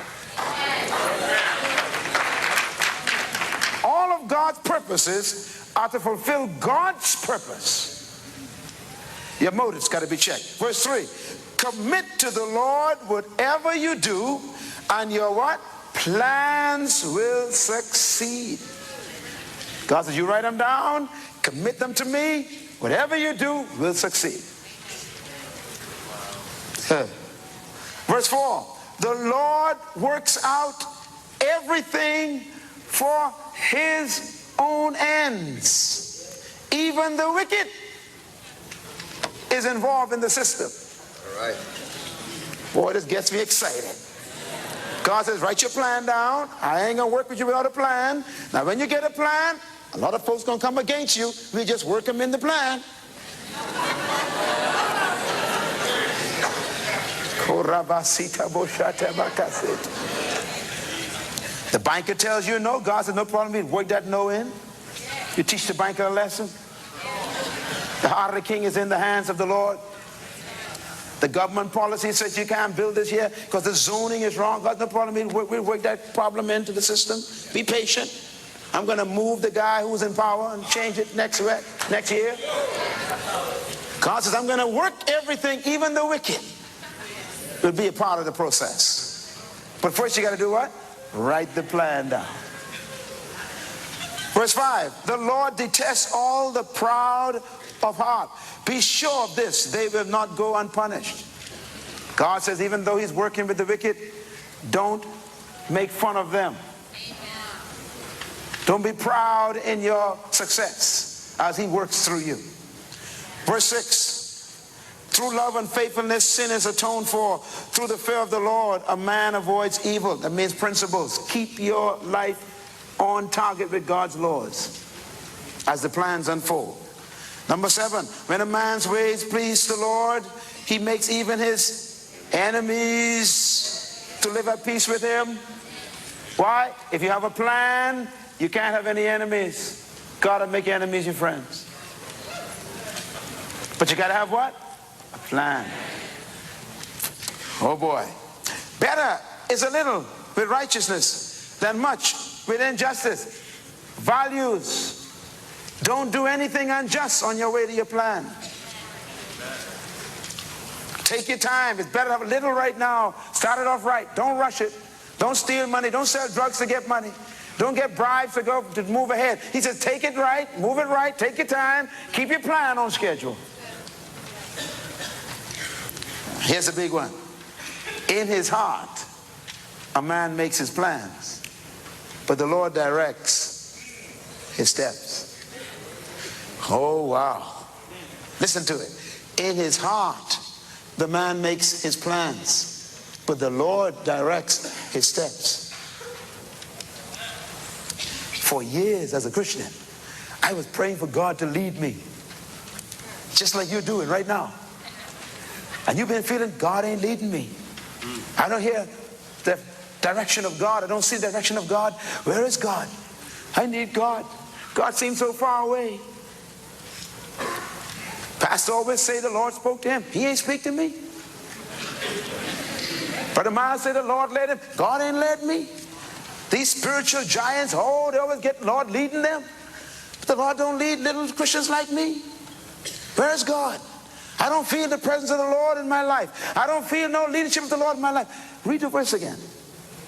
D: All of God's purposes are to fulfill God's purpose. Your motives got to be checked. Verse 3, commit to the Lord whatever you do, and your what? Plans will succeed. God says, you write them down, commit them to me, whatever you do will succeed. Verse 4, the Lord works out everything for his own ends. Even the wicked is involved in the system. All right. Boy, this gets me excited. God says, write your plan down. I ain't going to work with you without a plan. Now, when you get a plan, a lot of folks going to come against you. We just work them in the plan. The banker tells you no. God says, no problem. You work that no in. You teach the banker a lesson. The heart of the king is in the hands of the Lord. The government policy says you can't build this here because the zoning is wrong. God, no problem. We'll work that problem into the system. Be patient. I'm going to move the guy who's in power and change it next year. God says, I'm going to work everything, even the wicked will be a part of the process. But first you got to do what? Write the plan down. Verse 5, the Lord detests all the proud of heart. Be sure of this, they will not go unpunished. God says, even though he's working with the wicked, don't make fun of them. Don't be proud in your success as he works through you. Verse 6, through love and faithfulness, sin is atoned for. Through the fear of the Lord, a man avoids evil. That means principles. Keep your life on target with God's laws as the plans unfold. Number 7, when a man's ways please the Lord, he makes even his enemies to live at peace with him. Why? If you have a plan, you can't have any enemies. God will make your enemies your friends. But you got to have what? A plan. Oh boy. Better is a little with righteousness than much with injustice. Values. Don't do anything unjust on your way to your plan. Take your time. It's better to have a little right now. Start it off right. Don't rush it. Don't steal money. Don't sell drugs to get money. Don't get bribes to move ahead. He says, take it right, move it right, take your time, keep your plan on schedule. Here's a big one. In his heart, a man makes his plans, but the Lord directs his steps. Oh, wow. Listen to it. In his heart, the man makes his plans, but the Lord directs his steps. For years as a Christian, I was praying for God to lead me, just like you're doing right now. And you've been feeling God ain't leading me. I don't hear the direction of God. I don't see the direction of God. Where is God? I need God. God seems so far away. Pastor always say the Lord spoke to him. He ain't speak to me. Brother Miles say the Lord led him. God ain't led me. These spiritual giants, oh, they always get Lord leading them. But the Lord don't lead little Christians like me. Where's God? I don't feel the presence of the Lord in my life. I don't feel no leadership of the Lord in my life. Read the verse again.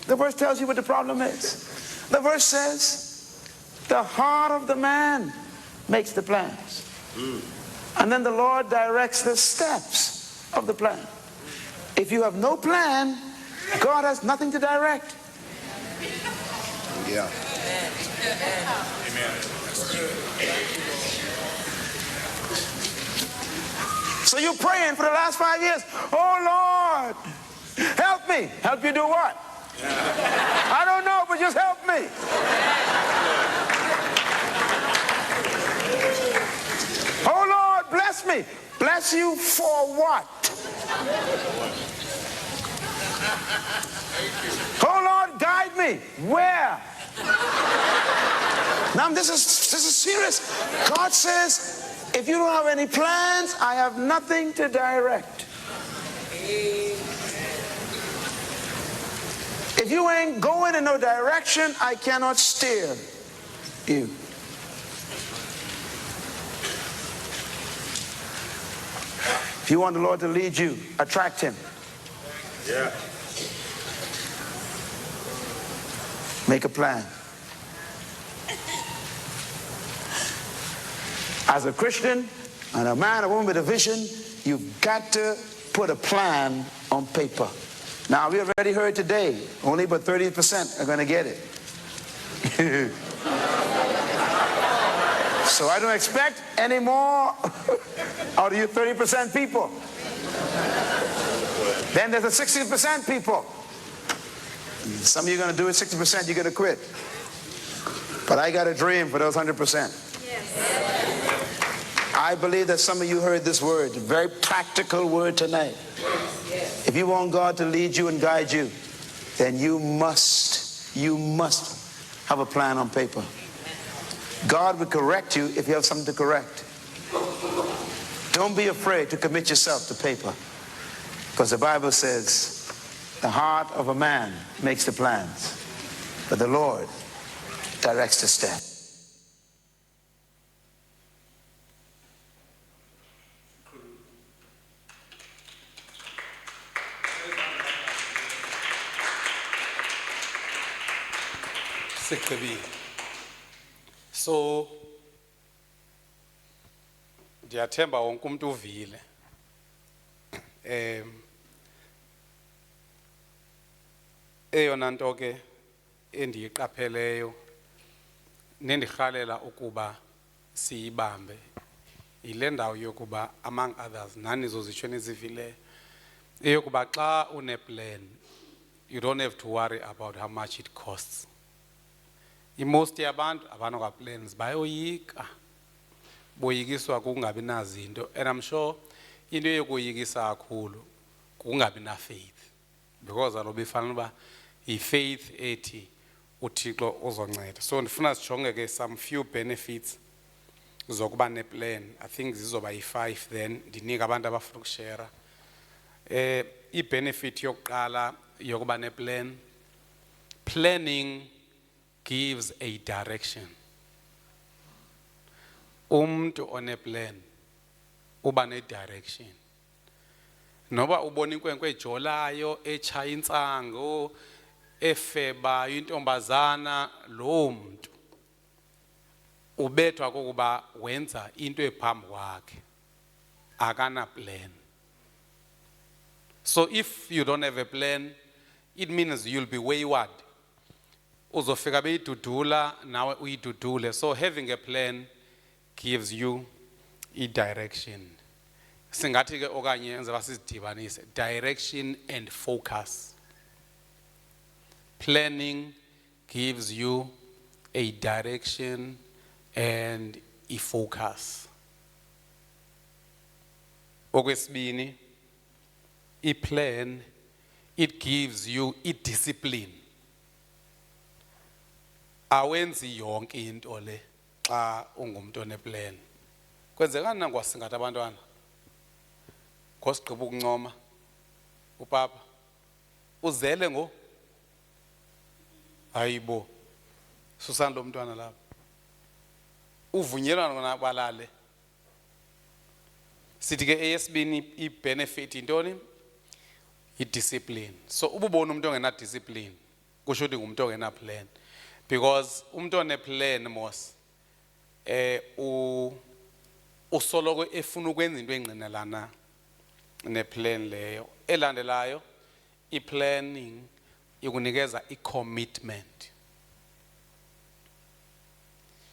D: The verse tells you what the problem is. The verse says, the heart of the man makes the plans. And then the Lord directs the steps of the plan. If you have no plan, God has nothing to direct.
E: Yeah.
A: Amen.
D: So you're praying for the last 5 years. Oh Lord, help me. Help you do what? I don't know, but just help me. Oh Lord, bless me. Bless you for what? Oh Lord, guide me. Where? Now this is serious. God says, if you don't have any plans, I have nothing to direct. If you ain't going in no direction, I cannot steer you. If you want the Lord to lead you, attract him.
E: Yeah.
D: Make a plan. As a Christian and a man or woman with a vision, you've got to put a plan on paper. Now, we already heard today, only about 30% are going to get it. So I don't expect any more out of you 30% people. Then there's the 60% people. Some of you are going to do it, 60% you're going to quit. But I got a dream for those 100%. I believe that some of you heard this word, a very practical word tonight. If you want God to lead you and guide you, then you must have a plan on paper. God will correct you if you have something to correct. Don't be afraid to commit yourself to paper, because the Bible says the heart of a man makes the plans, but the Lord directs the steps.
A: So ndiyathemba wonke umuntu uvile. Eyona nto ke endiyiqapheleyo nendirhalela ukuba siyibambe yile ndawo yokuba among others nani zozitsho nizivileyo eyokuba xa une-plan you don't have to worry about how much it costs. Most yabantu abanokwa-plans bayoyika, boyikiswa kukungabi nazinto, and I'm sure into yokoyikisa kakhulu kukungabi na faith, because alobe ifana uba i-faith ethi uThixo uzonceda. So ndifuna sijonge ke some few benefits zokuba ne-plan. I think zizoba yi-5 then ndinika abantu abafuna ukushare. I-benefit yokuqala yokuba ne-plan, planning gives a direction. Umuntu one-plan uba ne-direction. Noba ubona inkwenkwe ejolayo, etshaya intsango, efeba intombazana, lo muntu ubethwa kokuba wenza into ephambi kwakhe, akana plan. So if you don't have a plan, it means you'll be wayward. Uzofika beyidudula nawe uyidudule. So having a plan gives you a direction. Singathi ke okanye ngizoba sizidibanise, direction and focus. Planning gives you a direction and a focus. Okwesibini, a plan, it gives you a discipline. Awenzi yonke into le xa ungumuntu oneplan. Kwenzekani nangwasingatha abantwana? Ngosigqiba ukuncoma upapa uzele ngo hayibo susani lo mntwana lapha uvunyelwana nabalale. Sithi ke eyesibini i-benefit intoni? I-discipline. So ububona umuntu ongena discipline kusho ukuthi ngumuntu ongena plan, because umuntu one-plan mos usoloko efuna ukwenza into engqinelana ne-plan leyo. Elandelayo, i-planning ikunikeza i-commitment.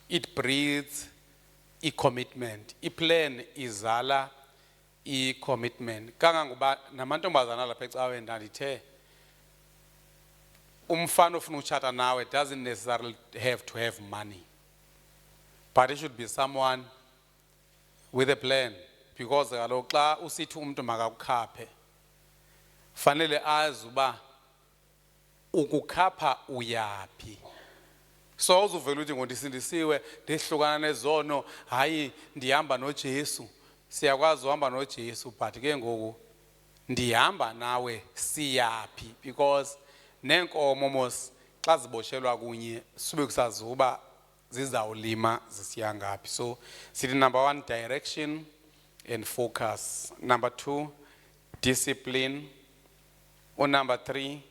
A: It breeds i-commitment. I-plan izala i-commitment. Kangangoba namantombazana lapha ecaweni ndandithe umfana ofuna utshata nawe doesn't necessarily have to have money, but it should be someone with a plan, because kaloku xa usithi umuntu makakukhaphe fanele azi uba ukukhapha uyaphi. So uzuvela uthi ngondisindisiwe ndihlukana nezono, hayi ndihamba noJesu. Siyakwazi uhamba noJesu, but ke ngoku ndihamba nawe siyaphi, because nenkomo mos xa ziboshelwa kunye sube kusazi uba zizawulima zisiya ngaphi. So sithi number 1, direction and focus. Number 2, discipline. Or number 3,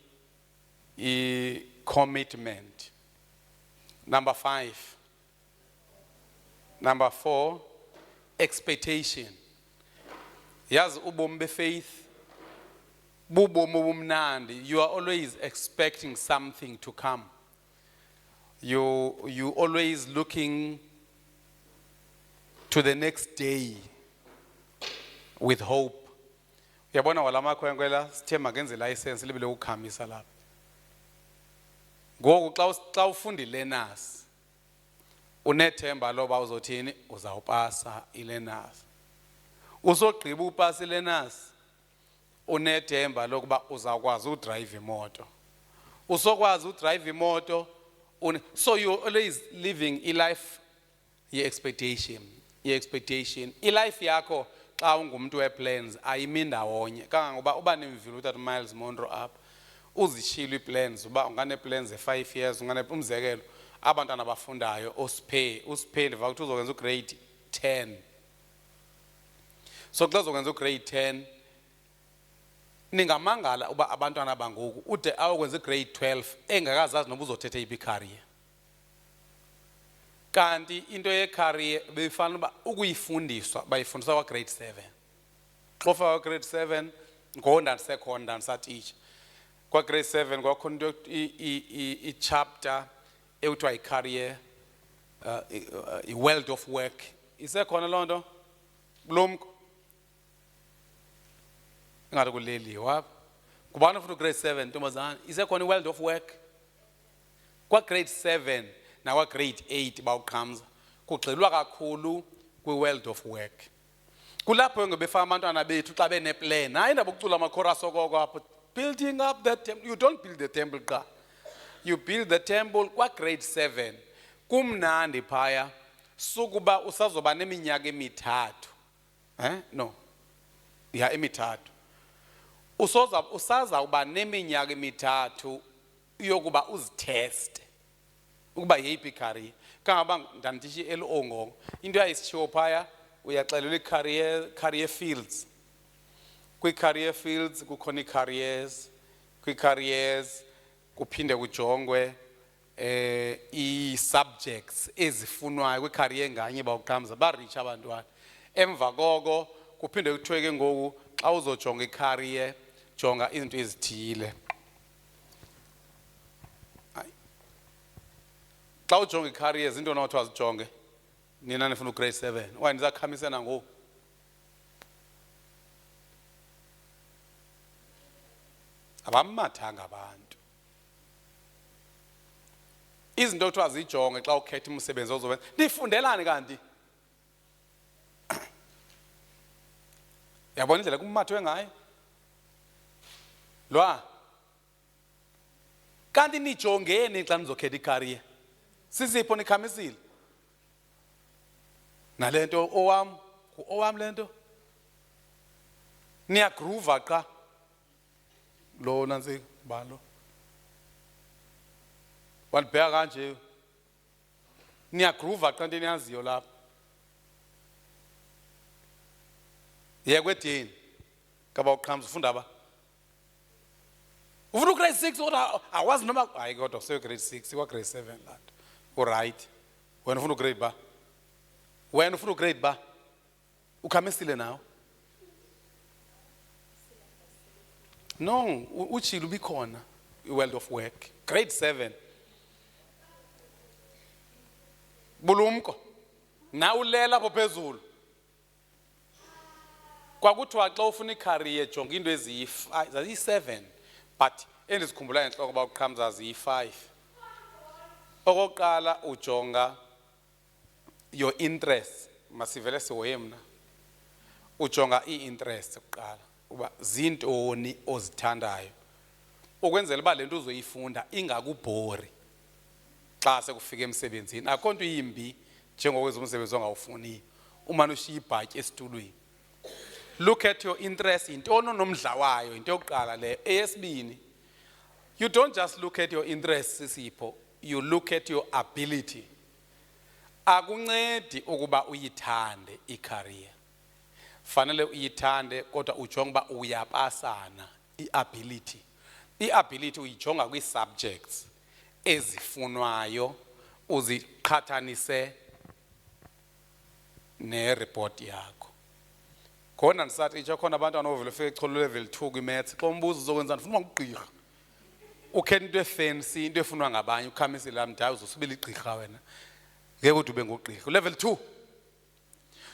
A: commitment. Number 5. Number 4, expectation. Yazi ubomi befaith bubomi obumnandi. You are always expecting something to come. You always looking to the next day with hope. Uyabona walama khwenkwela sithe makenze license libe lokukhamisa lapha. Ngoku xa ufunda ilearners unethemba loba uzothini uzawupasa ilearners. Usogqiba upasa ilearners unethemba lokuba uzawukwazi udrive imoto. Usokwazi udrive imoto. So you're always living a life ye-expectation. Ye-expectation. I-life yakho xa ungumuntu we-plans ayimi ndawonye. Kangangoba uba nemvilo uthatha Miles Monroe up uzishilo i-plans uba ungane-plans e-5 years umzekelo abantwana abafundayo usiphe ndiva ukuthi uzokwenza ugrade 10. So xa uzokwenza ugrade 10 ningamangala uba abantwana bangoku ude awukwenza ugrade 12 engakazazi noba uzothetha iphi career. Kanti into ye-career befana uba ukuyifundiswa bayifundiswa kwa grade 7. Xa ufika kwa grade 7 ngondandisekhona ndandisateacher. Kwa grade 7 kwakhona into i-chapter ekuthiwa yi-career, i-world of work. Isekhona loo nto kulomko ingathi kuleliwa. Kubani ufuna grade 7 ntombazana? Isekhona i-world of work. Kwa grade 7 nakwa grade 8 bawuqhamza kugxilwa kakhulu kwi-world of work. Kulapho ngebefaka abantwana bethu xa beneplan. Hayi ndaba ukucula amakhorasi okoko apho. Building up the temple. You don't build the temple qa. You build the temple kwa grade 7. Kumnandi phaya sukuba usazoba neminyaka emithathu. No. Ya emithathu. Usaza uba neminyaka emithathu yokuba uziteste ukuba yeyiphi career. Kangaba ndandithi elongo into ayisitshiwo phaya uyaxelelwa i-career fields. Kwi-career fields kukhona i-careers. Kwi-careers kuphinde kujongwe i-subjects ezifunwayo kwi-career nganye bawuqhamza ba-reach abantwana. Emva koko kuphinde kuthiwe ke ngoku xa uzojonga i-career jonga izinto ezithile. Xa ujonga i-careers into onothi wazijonge nina nifuna grade 7 okanye ndizakhamisena ngoku. Abamathanga abantu. Izinto okuthiwa zijonge xa ukhetha umsebenzi ozowenza. Nifundelani kanti? Yabona indlela kumathwe ngayo? Lwa. Kanti nijongeni xa nizokhetha i-career. Sisipho nikhamisile. Nalento owam lento. Niyagroova qa. Lo nansi balo. Walibheka kanje. Niyagroova qa into niyaziyo lapha. Yekwedini. Kaba uqhamza ufunda ba. Ufuna grade 6 kodwa awazi noma hayi kodwa useyo grade 6 kwa grade 7 lad. Alright. Wena ufuna grade ba? Wena ufuna grade ba? Ukhamisile nawo? No, uchilo bikhona i-world of work. Grade 7. Bulumko. Na ulela apho phezulu. Kwakuthiwa xa ufuna i-career jonga into eziyi-7 but endizikhumbula enhloko ba uqhamza ziyi-5. Okokuqala ujonga your interest. Masivele sihoye mna. Ujonga i-interest kuqala uba zintoni ozithandayo. Ukwenzela uba lento uzoyifunda ingakubhori xa sekufika emsebenzini. Akho nto yimbi njengokwenza umsebenzi ongawufuni. Umane ushiya ibhatyi esitulweni. Look at your interest. Intoni nomdla wayo into yokuqala le. Eyesibini, you don't just look at your interest sisipho, you look at your ability. Akuncedi ukuba uyithande i-career. Fanele uyithande kodwa ujonga uba uyapasana i-ability. I-ability uyijonga kwi-subjects ezifunwayo uziqhathanise ne-report yakho. Khona ndisathi itsho khona abantwana ovele ufike echolo level 2 kwi-maths xa umbuzo uzokwenzani ufuna ugqirha. Ukhetha into efancy into efunwa ngabanye ukhamisile mntayo uzosubela igqirha wena. Ngeke uthi ube ngugqirha level 2.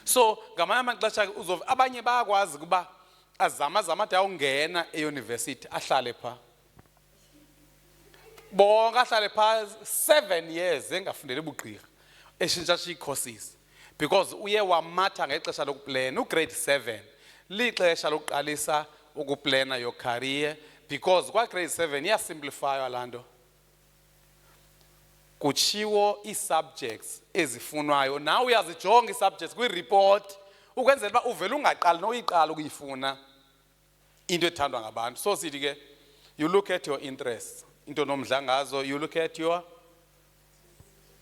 A: So ngamanye amaxesha abanye bayakwazi kuba azama ade awungena euniversity ahlale pha. Bonke ahlale pha 7 years engafundeli ubugqirha eshintsha courses. Because uye wamatha ngexesha lokuplana ugrade 7 lixesha lokuqalisa ukuplana your career because kwa grade 7 iyasimplifywa lanto. Kuchiwo i-subjects ezifunwayo nawe uyazijonga i-subjects kwi-report ukwenzela uba uvele ungaqali noyiqala ukuyifuna into ethandwa ngabantu. So sithi ke you look at your interests into nomdla ngazo, you look at your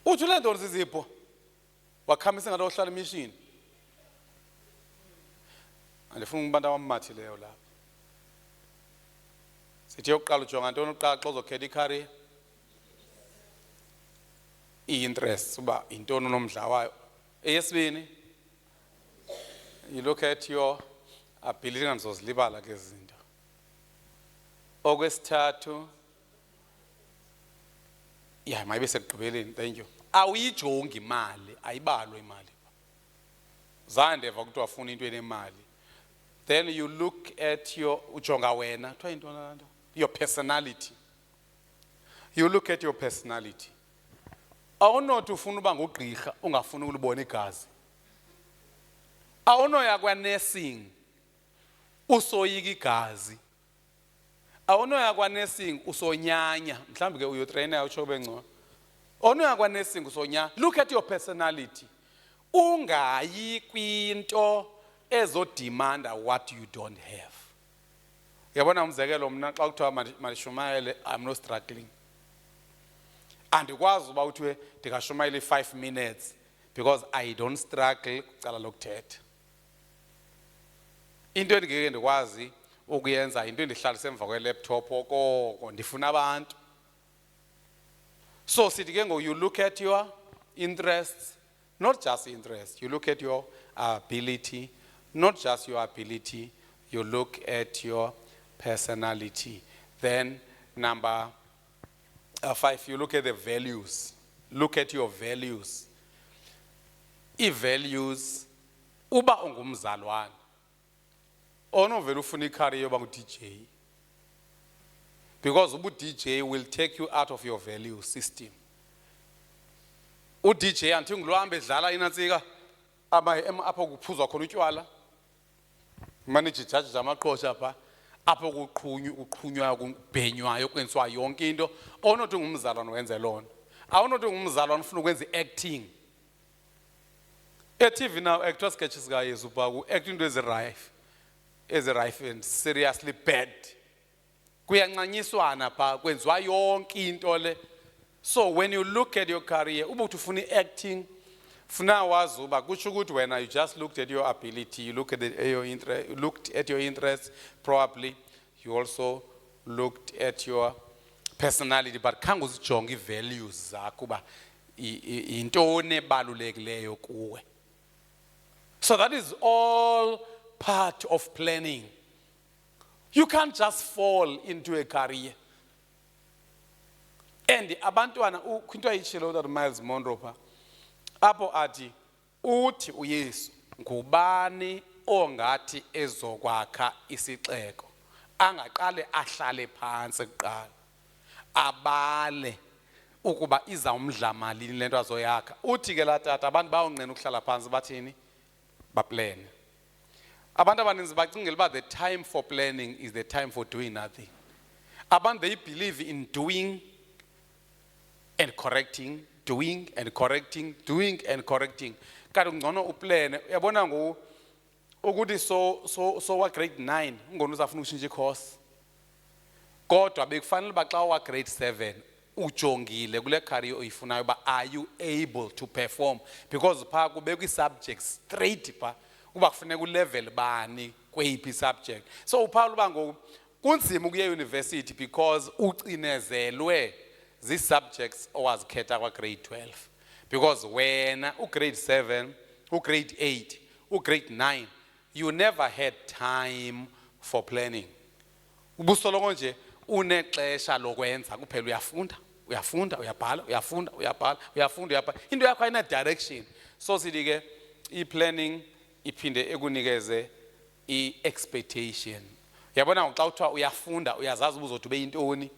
A: uthi le nto sizipho wakhamisa ngalo hlala emission. Andifuna abantu abammathileyo lapha. Sithi yokuqala ujonga ntoni uqala xa uzokhetha i-career? I-interest uba intoni nomdla wayo. Eyesibini, you look at your ability ngizozilibala ke izinto. Okwesithathu, yeah, mayibe sekugqibeleni, thank you. Awuyijongi imali, ayibalwe imali. Zandeva kuthiwa afuna into enemali. Then you look at your ujonga wena, kuthiwa intoni lanto? Your personality. You look at your personality. Awunothi ufuna uba ngugqirha ungafuni ulibona igazi. Awunoya kwa nursing usoyika igazi. Awunoya kwa nursing usonyanya, mhlawumbe ke uyotrainer utsho bengcono. Awunoya kwa nursing usonyanya. Look at your personality. Ungayi kwinto ezodimanda what you don't have. Uyabona umzekelo mna xa kuthiwa mandishumayele I'm not struggling. Andikwazi uba uthiwe ndingashumayela 5 minutes because I don't struggle kucala lokuthetha. Into endingeke ndikwazi ukuyenza into endihlalise emva kwe-laptop okoko ndifuna abantu. So sithi ke you look at your interests, not just interest, you look at your ability, not just your ability, you look at your personality. Then number 5, you look at the values. Look at your values. I-values, uba ungumzalwane, onovela ufuna i-career yoba ngu-DJ. Because ubu-DJ will take you out of your value system. U-DJ anti ngilohambe edlala inantsika apho kuphuzwa khona utywala. Manage judge amaqhosha pha apho kuqhunywa kubhenywayo kwenziwa yonke into onothi ngumzalwane wenze lona. Awunothi ngumzalwane ufuna ukwenza acting. E-TV now actor sketches guys uba acting into ezirife and seriously bad. Kuyancanyiswana pha kwenziwa yonke into le. So when you look at your career ubuthi ufuna acting funa wazi uba kutsho ukuthi wena you just looked at your ability, you looked at your interests, probably you also looked at your personality, but khange uzijonge i-values zakho uba yintoni ebalulekileyo kuwe. So that is all part of planning. You can't just fall into a career. And abantwana into ayitshilo uTata Miles Monroe pha apho athi uthi uYesu ngubani ongathi ezokwakha isixeko angaqale ahlale phansi kuqala abale ukuba izawumdla malini lento azoyakha. Uthi ke la tata abantu bayonqena ukuhlala phansi bathini baplane. Abantu abaninzi bacingela uba the time for planning is the time for doing nothing. Abantu they believe in doing and correcting, doing and correcting, doing and correcting. Kanti ngcono uplane. Uyabona ukuthi so wa grade 9 ungona uzafuna ukushintsha i-course. Kodwa bekufanele ba xa wa grade 7 ujongile kule career oyifunayo uba are you able to perform, because pha kubekwa i-subjects straight pha uba kufuneka ulevel bani kweyiphi subject. So uphawula uba ngoku kunzima ukuya university because ucinezelwe zi-subjects owazikhetha kwa grade 12, because wena grade 7 grade 8 grade 9 you never had time for planning. Ubusoloko nje unexesha lokwenza kuphela uyafunda uyabhala into yakho ayina direction. So sithi ke i-planning iphinde ekunikeze i-expectation. Yabona xa uthiwa uyafunda uyazazi ubuzothi ube yintoni.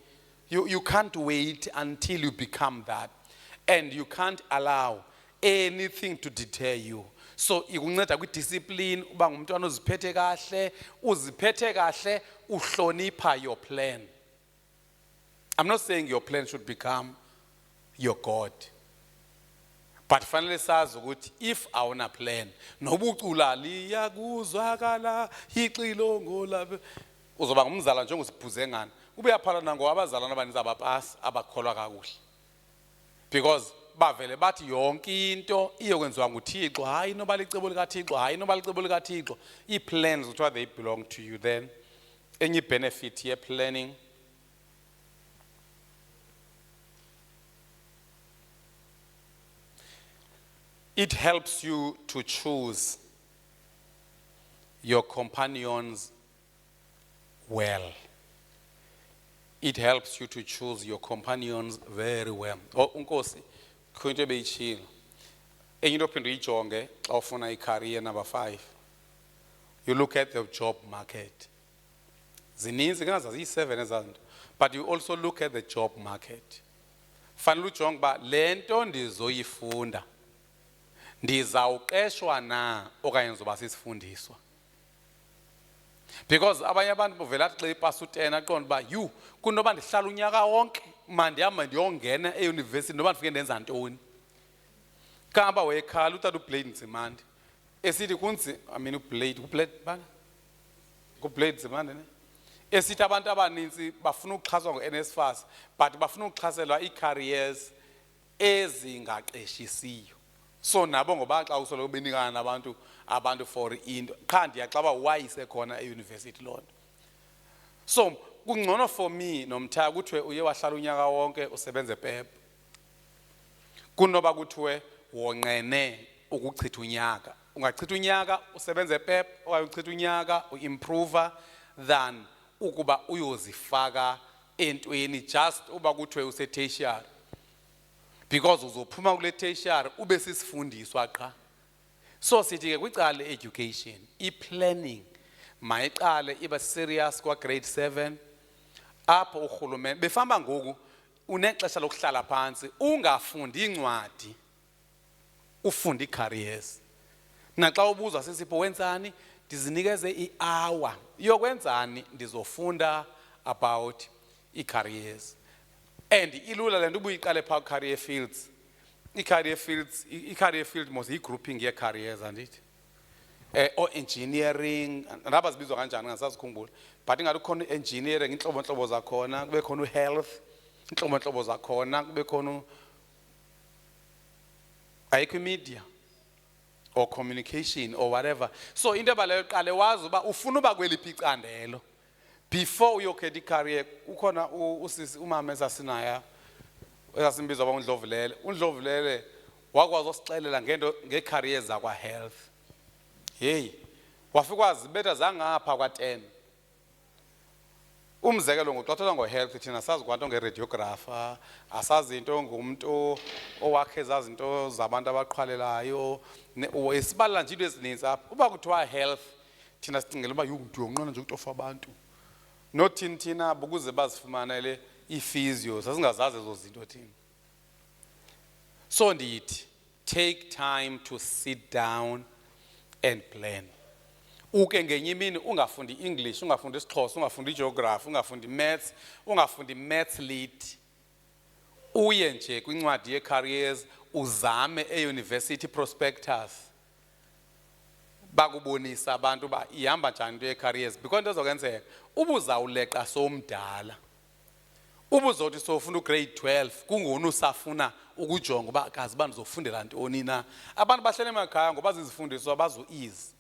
A: You can't wait until you become that, and you can't allow anything to deter you. So ikunceda kwi-discipline uba ngumntwana uziphethe kahle uhlonipha your plan. I'm not saying your plan should become your God, but fanele sazi ukuthi if awuna plan nobucula liyakuzwakala ixilongo lapha uzoba ngumzala nje ngosiphuze ngani ube yaphala nango abazalwana abaninzi abapasi abakholwa kakuhle, because bavele bathi yonke into iyokwenziwa nguThixo, hayi noba licebo likaThixo, hayi noba licebo likaThixo. Ii-plans kuthiwa they belong to you. Then enye benefit ye planning, it helps you to choose your companions well. It helps you to choose your companions very well. Oh, unkosi, khonto beyichilo. Enye into phinde uyijonge xa ufuna i-career number 5. You look at the job market. Zininzi ngazazi yi-7 ezanto, but you also look at the job market. Fanele ujonge ba lento ndizoyifunda ndizawuqeshwa na okanye ngizoba sisifundiswa. Because abanye abantu bovela xa ipasa u10 aqonda ba you kunoba ndihlala unyaka wonke mandihamba ndiyongena euniversity noba ndifike ndenza ntoni. Kamba wekhala utata uBlade Nzimande esithi kunzi uBlade Nzimande ne esithi abantu abaninzi bafuna ukuxhaswa ngo-NSFAS but bafuna ukuxhaselwa ii-careers ezingaqeshisiyo. So nabo ngoba xa usoloko benikana nabantu for into qha ndiyaxaba why isekhona euniversity lona. So kungcono for me nomthaka kuthiwe uye wahlala unyaka wonke usebenze PEP kunoba kuthiwe wonqene ukuchitha unyaka. Ungachitha unyaka usebenze PEP okanye uchitha unyaka uimprover than ukuba uyozifaka entweni just uba kuthiwe use-tertiary, because uzophuma kule tertiary ube sisifundiswa qha. So sithi ke kwicala le-education i-planning mayiqale iba serious kwa-grade 7 apho urhulumente befamba ngoku unexesha lokuhlala phansi ungafundi incwadi ufunda ii-careers. Naxa ubuzwa sisipho wenzani ndizinikeze i-hour yokwenzani ndizofunda about ii-careers. And ilula le nto ubuyiqale phaa career fields. I-career field mos yi-grouping ye-careers andithi. Or engineering, naba zibizwa kanjani ngasazikhumbula. But ingathi kukhona engineering inhlobo zakhona, kube khona health inhlobo zakhona, kube khona ayikho media or communication or whatever. So into ebaluleke uqale wazi uba ufuna uba kweliphi icandelo before uyokhetha i-career. Ukhona usisi umama esasinaya esasimbizwa uNdlovulele. uNdlovulele wakwazi usixelela ngento nge-careers zakwa health. Hey, wafika wazibetha zangapha kwa10. Umzekelo ngoxoxela ngo-health thina sazi kwanto nge-radiographer, asazi into ngumuntu owakhe zazi into zabantu abaqhwalelayo, isibalula nje into ezininzi apha. Uba kuthiwa health thina sicingela uba yonto yonqona nje ukutofa abantu. Nothini thina ukuze bazifumanele i-physio sasingazazi ezo zinto thina. So ndithi take time to sit down and plan. Uke ngenye imini ungafundi English, ungafundi isiXhosa, ungafundi geography, ungafundi maths, ungafundi maths lit. Uye nje kwincwadi ye-careers uzame e-university prospectus. Bakubonisa abantu ba ihamba njani into ye-careers because into ezokwenzeka ubuzawuleqa somdala. Ubuzothi sofuna ugrade 12 kungona usafuna ukujonga uba kazi bani zofundela ntoni na. Abantu bahlele emakhaya ngoba zizifundiswa bazo-ease.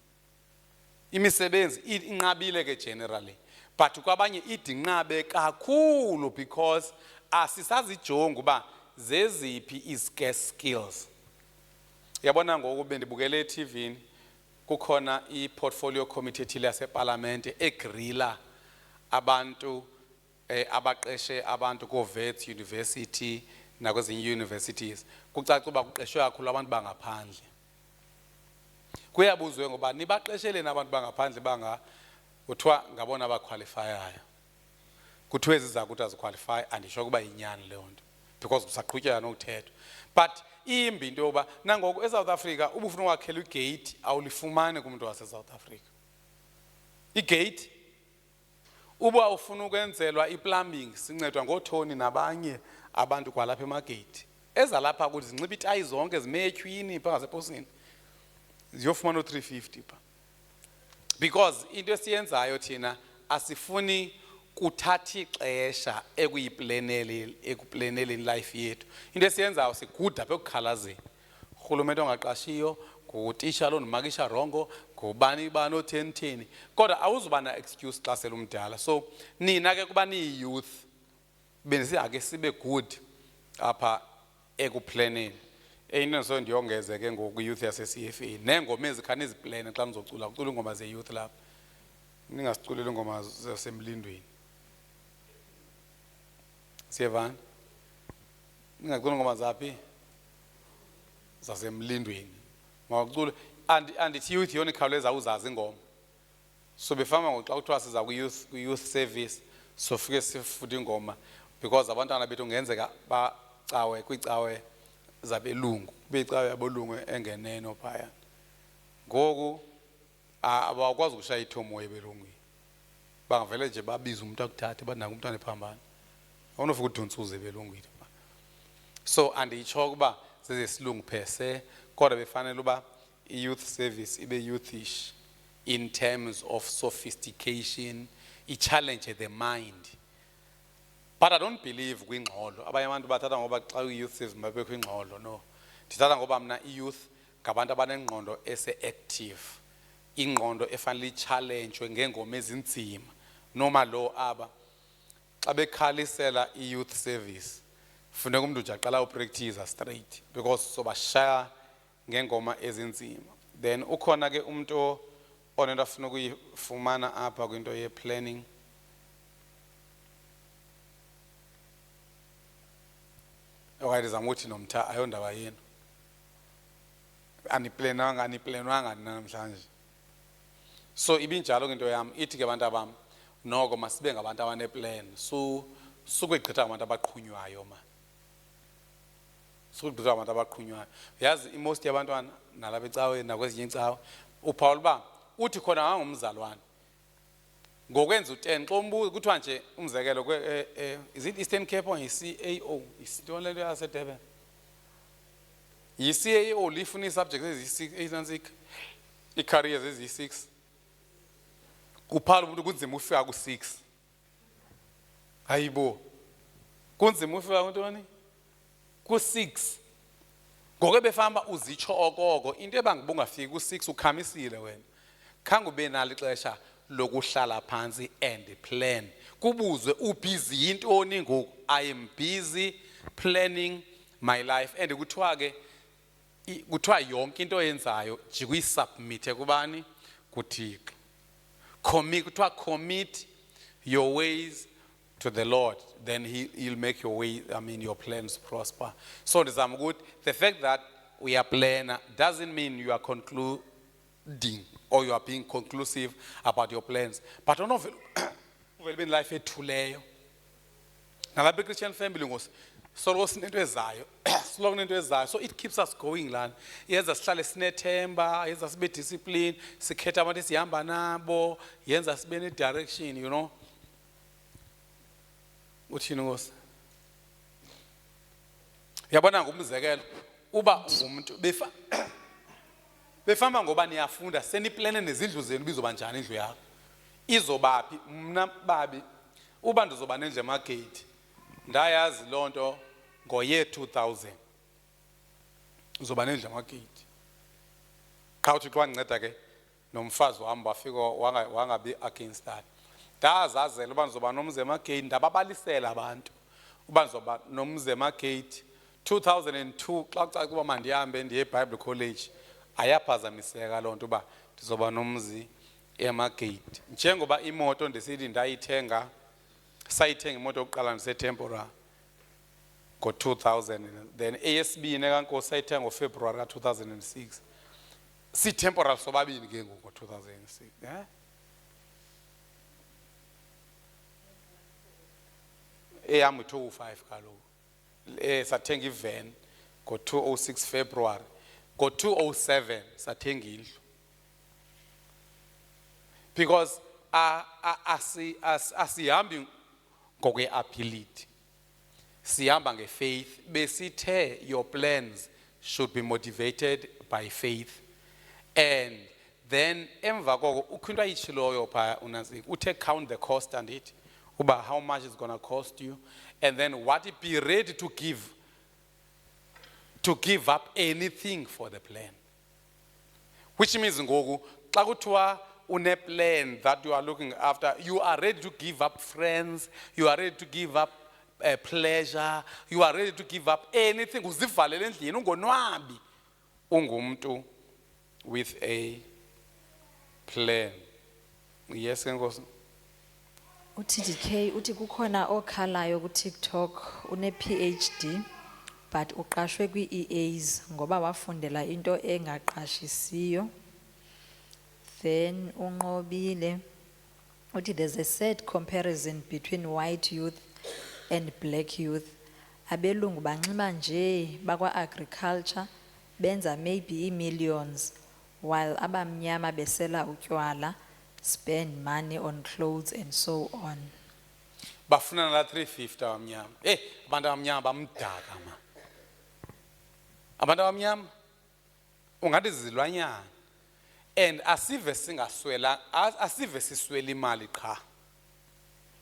A: Imisebenzi inqabile ke generally, but kwabanye idinqabe kakhulu because asisazijonga uba zeziphi i-scarce skills. Yabona ngoku bendibukele eTVini kukhona i-portfolio committee ethile yaseParlamente egrilla abantu abaqeshe abantu ko-Wits University nakwezinye universities. Kucaca uba kuqeshwe kakhulu abantu bangaphandle. Kuyabuzwe ngoba nibaqesheleni abantu bangaphandle kuthiwa ngabona abaqualifyayo. Kuthiwe ziza kuthi aziqualify andisho kuba inyani leyo nto because kusaqhutyeka nokuthethwa. But imbi into yoba nangoku eSouth Africa ubufuna ukwakhela igate awulifumani kumuntu waseSouth Africa. Igate uba ufuna ukwenzelwa i-plumbing sincedwa ngoThoni nabanye abantu kwalapha emagate. Ezalapha kuthi zincipha itayi zonke zimetyhwini phaa ngaseposini. Ziyofumana 350 pha. Because into esiyenzayo thina asifuni kuthatha ixesha ekuplaneleni life yethu. Into esiyenzayo siguda apha ekukhalazeni. Urhulumente ongaqashiyo, ngutisha lo ndimakisha rongo, ngubani bani o1010. Kodwa awuzuba na excuse xa selumdala. So nina ke kuba niyi-youth bendisihake sibe good apha ekuplaneni. Into so ndiyongeze ke ngoku youth yase-CFA neengoma ezikhani iziplane xa nizocula kucula ingoma ze-youth lapha. Ningaziculeli ingoma zasemlindweni. Siyevana? Ningacula ingoma zaphi? Zasemlindweni. Mawucule andithi youth yona ikhawuleza uzazi ingoma. So befama ngoxa kuthiwa siza kwi-youth service sofike sifude ingoma because abantwana bethu ngenzeka bacawe kwicawe zabelungu kube icawe yabolungu engeneno phaya. Ngoku abakwazi ukushaya ithomo ebelungwini. Bangavele nje babiza umuntu akuthathe banako umntwana ephambana. Awunofika udonsuze ebelungwini. So anditsho ukuba zesilungu phese kodwa befanele uba i-youth service ibe youthish in terms of sophistication, i-challenge the mind. But I don't believe kwingxolo. Abanye abantu bathatha ngoba xa uyi-youth service mabe kwingxolo. No. Ndithatha ngoba mna i-youth ngabantu abanengqondo ese-active. Ingqondo efanele i-challenge ngengoma ezinzima. Noma lo aba xa bekhalisela i-youth service funeka umuntu nje aqala upractice straight because sobashaya ngengoma ezinzima. Then ukhona ke umuntu onento afuna ukuyifumana apha kwinto ye-planning okanye ndizama ukuthi nomtha ayondaba yenu aniplenwanga namhlanje. So ibinjalo into yami ithi ke abantu abam noko masibe ngabantu abaneplan sukwegqitha abantu abaqhunywayo man. Sukwegqitha abantu abaqhunywayo. Yazi imost yabantwana nalapha ecaweni nakwezinye icawe uPaul ba uthi khona ngangumzalwane ngokwenza u10 xa umbuzo kuthiwa nje umzekelo is it Eastern Cape or CAO isintoni lento yaseDurban CAO lifuna isubject ezisi-6 i-careers ezisi-6 kuphala umuntu kunzima ufika ku6 hayibo kunzima ufika kuntoni ku6 ngoke befamba uzitsho okoko into ebangibunga ungafiki ku6 ukhamisile wena khange ube nalo ixesha lokuhlala phansi and plan kubuzwe ubusy intoni ngoku I am busy planning my life and kuthiwa ke kuthiwa yonke into oyenzayo jikuyisubmit kubani kuThixo kuthiwa commit your ways to the Lord, then he'll make your way, your plans prosper. So the fact that we are planner doesn't mean you are concluding or you are being conclusive about your plans. But on will be life ethuleyo. Nalapha Christian family so it keeps us going lan. Yenza sihlale sinethemba, yenza sibe discipline, sikhetha abantu esihamba nabo, yenza sibe ne direction, you know. Uthini ngosi? Yabona ngumzekelo uba umuntu befamba ngoba niyafunda seniplane nezindlu zenu bizoba njani indlu yakho izobaphi mna babi uba ndizoba nendle emagate ndayazi lonto ngoye 2000 uzoba nendle emagate khawuthi xa nginceda ke nomfazi wami bafika wangabi against that ndazazela uba ndizoba nomzi emagate ndababalisela abantu uba ndizoba nomzi emagate 2002 xa kucaca uba mandihambe ndiye eBible College ayaphazamiseka lonto uba ndizoba nomzi emagate njengoba imoto ndisithi ndayithenga sayithenga imoto yokuqala ndiseTemporary ngo-2000 then eyesibini kaNkosi sayithenga ngoFebruary ka-2006 si-temporal sobabini ke ngoku ngo-2006 eyami 205 kaloku sathenga ivan ngo-206 February ngo-207 sathenga indlu because asihambi ngokwe-ability sihamba ngefaith besithe your plans should be motivated by faith and then emva koko ukhunto ayitshiloyo phaya unantsika uthe count the cost and it uba how much it's going to cost you and then what it be ready to give up anything for the plan, which means ngoku xa kuthiwa une plan that you are looking after, you are ready to give up friends, you are ready to give up pleasure, you are ready to give up anything uzivalele endlini ungonwabi ungumntu with a plan. Yes Nkosi.
C: uTDK uthi kukhona okhalayo ku TikTok une PhD but uqashwe kwi-EAs ngoba wafundela into engaqashisiyo. Then unqobile uthi there's a sad comparison between white youth and black youth. Abelungu banxiba nje bakwa agriculture benza maybe millions while abamnyama besela utywala spend money on clothes and so on.
A: Bafuna la 350 abamnyama. Abantu abamnyama bamdaka ma. Abantu abamnyama ungathi zizilwanyana. And asive singaswela asive siswela imali qha.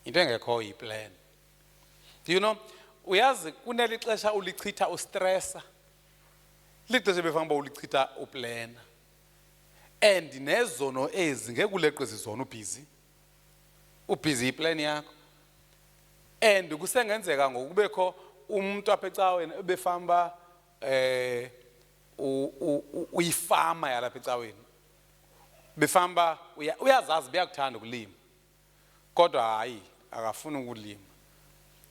A: Into engekho iplan. Do you know uyazi kuneli xesha ulichitha ustressa. Lixesha befamba ulichitha uplana. And nezono ezi ngekuleqe zizona ubusy iplan yakho. And kusengenzeka ngokubekho umuntu apha ecaweni ebefamba uyifama yalapha ecaweni. Befamba uyazazi beyakuthanda ukulima. Kodwa hayi akafuni ukulima.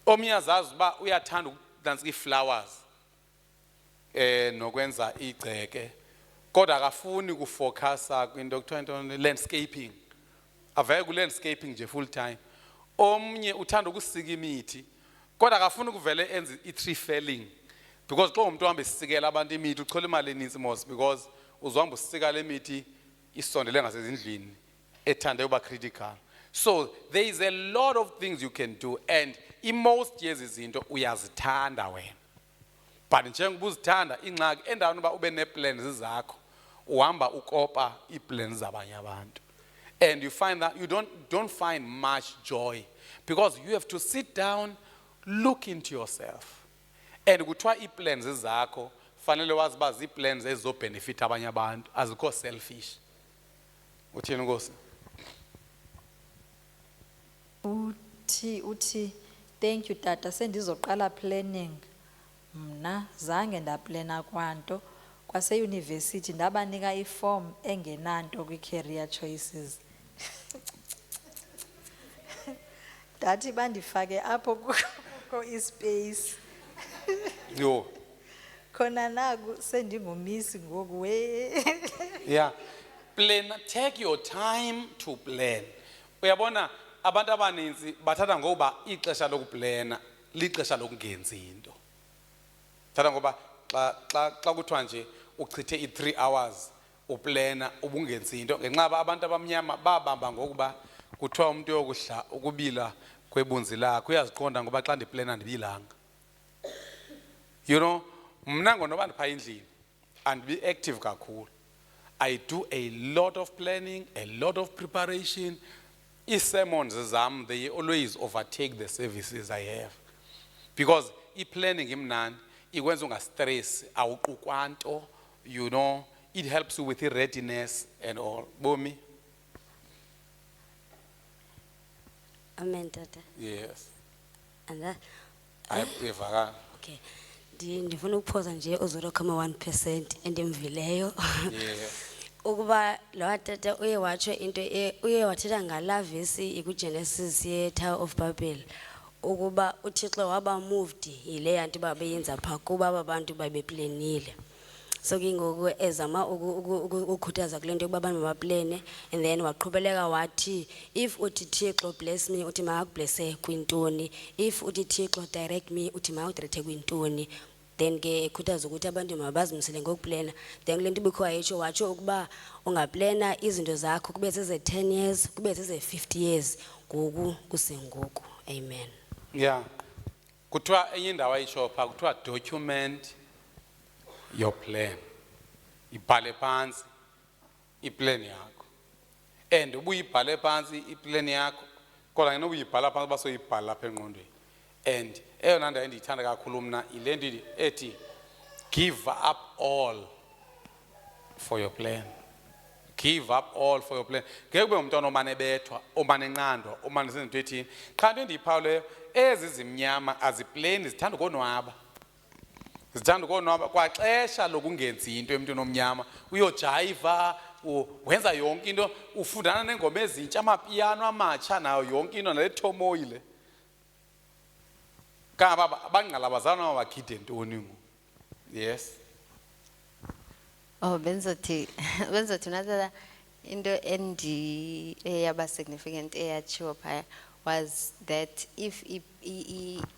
A: Omnye uyazazi ba uyathanda ukudansa iflowers nokwenza igceke kodwa akafuni ukufocusa kwinto ekuthiwa ntoni landscaping avele ku landscaping nje full time omnye uthanda ukusika imithi kodwa akafuni ukuvele enze i-tree felling because xa umuntu ohamba esikela abantu imithi uchola imali eninzi mos because uzohamba usika le mithi isondele ngasezindlini ethande uba critical. So there is a lot of things you can do and in most years izinto uyazithanda wena but njengoba uzithanda ingxaki endaweni uba ube neplans zakho uhamba ukopa iplans zabanye abantu and you find that you don't find much joy because you have to sit down, look into yourself and kuthiwa iplans zakho fanele wazi uba ziiplans ezizobenefit abanye abantu azikho selfish. Uthini Nkosi?
C: Uthi thank you tata sendizoqala planning mna zange ndaplana kwanto kwase university ndabanika iform engenanto kwi-career choices ndathi bandifake apho kukho ispace
A: Yo.
C: khona naku sendingumisi ngoku we
A: Yeah. Plan, take your time to plan. Uyabona abantu abaninzi bathatha ngoba ixesha lokuplana lixesha lokungenzi into. Thatha ngoba xa kuthiwa nje uchithe i3 hours uplana ubungenzi into ngenxa abantu abamnyama babamba ngokuba kuthiwa umuntu yokuhla ukubila kwebunzi lakho uyaziqonda ngoba xa ndiplana ndibilanga. You know, mna ngonoba ndipha endlini and be active kakhulu. I do a lot of planning, a lot of preparation. I-sermons zam, they always overtake the services I have. Because i-planning imnandi, ikwenza unga-stress, awuqukwanto, you know, it helps you with the readiness and all. Bomi?
E: Amen, Tata.
A: Yes.
E: And that,
A: Okay.
E: okay. Ndifuna ukuphosa nje 0.1% endimvileyo.
A: Yes.
E: Ukuba lo tata uye watsho into uye wathetha ngala vesi ikuGenesis ye Tower of Babel. Ukuba uThixo waba moved yile yanto babeyenza pha kuba abantu babeplanile. So kingoku ezama ukukhuthaza kulento yokuba abantu mabaplane and then waqhubeleka wathi if uthi Thixo bless me uthi makakublesse kwintoni, if uthi Thixo direct me uthi makakudirect kwintoni. Then ke ekhuthaza ukuthi abantu mabazimisele ngokuplana. Then lento ibikho ayitsho watsho ukuba ungaplana izinto zakho kube seze 10 years kube seze 50 years ngoku kusengoku. Amen.
A: Yeah. Kuthiwa enye indawo ayitsho pha kuthiwa document your plan. Ibhale phansi iplan yakho. And ubuyibhale phansi iplan yakho kodwa ngene ubuyibhala phansi basoyibhala lapha engqondweni. And eyona nto endiyithanda kakhulu mna ilento ethi give up all for your plan. Give up all for your plan. Ngeke ube umntwana omane bethwa, omane nqandwa, omane senzinto ethini. Qha into endiyiphawuleyo ezi zimnyama aziplani zithanda ukonwaba. Zithanda ukonwaba kwaxesha lokungenzi into emntwini omnyama uyojayiva wenza yonke into ufundana nengoma ezintsha amapiano amatsha nayo yonke into nale tomoile. Kaba abangqalabazana mabagide ntoni ngo. Yes.
F: Oh benzothi unathatha into yaba significant eyachiwo phaya was that if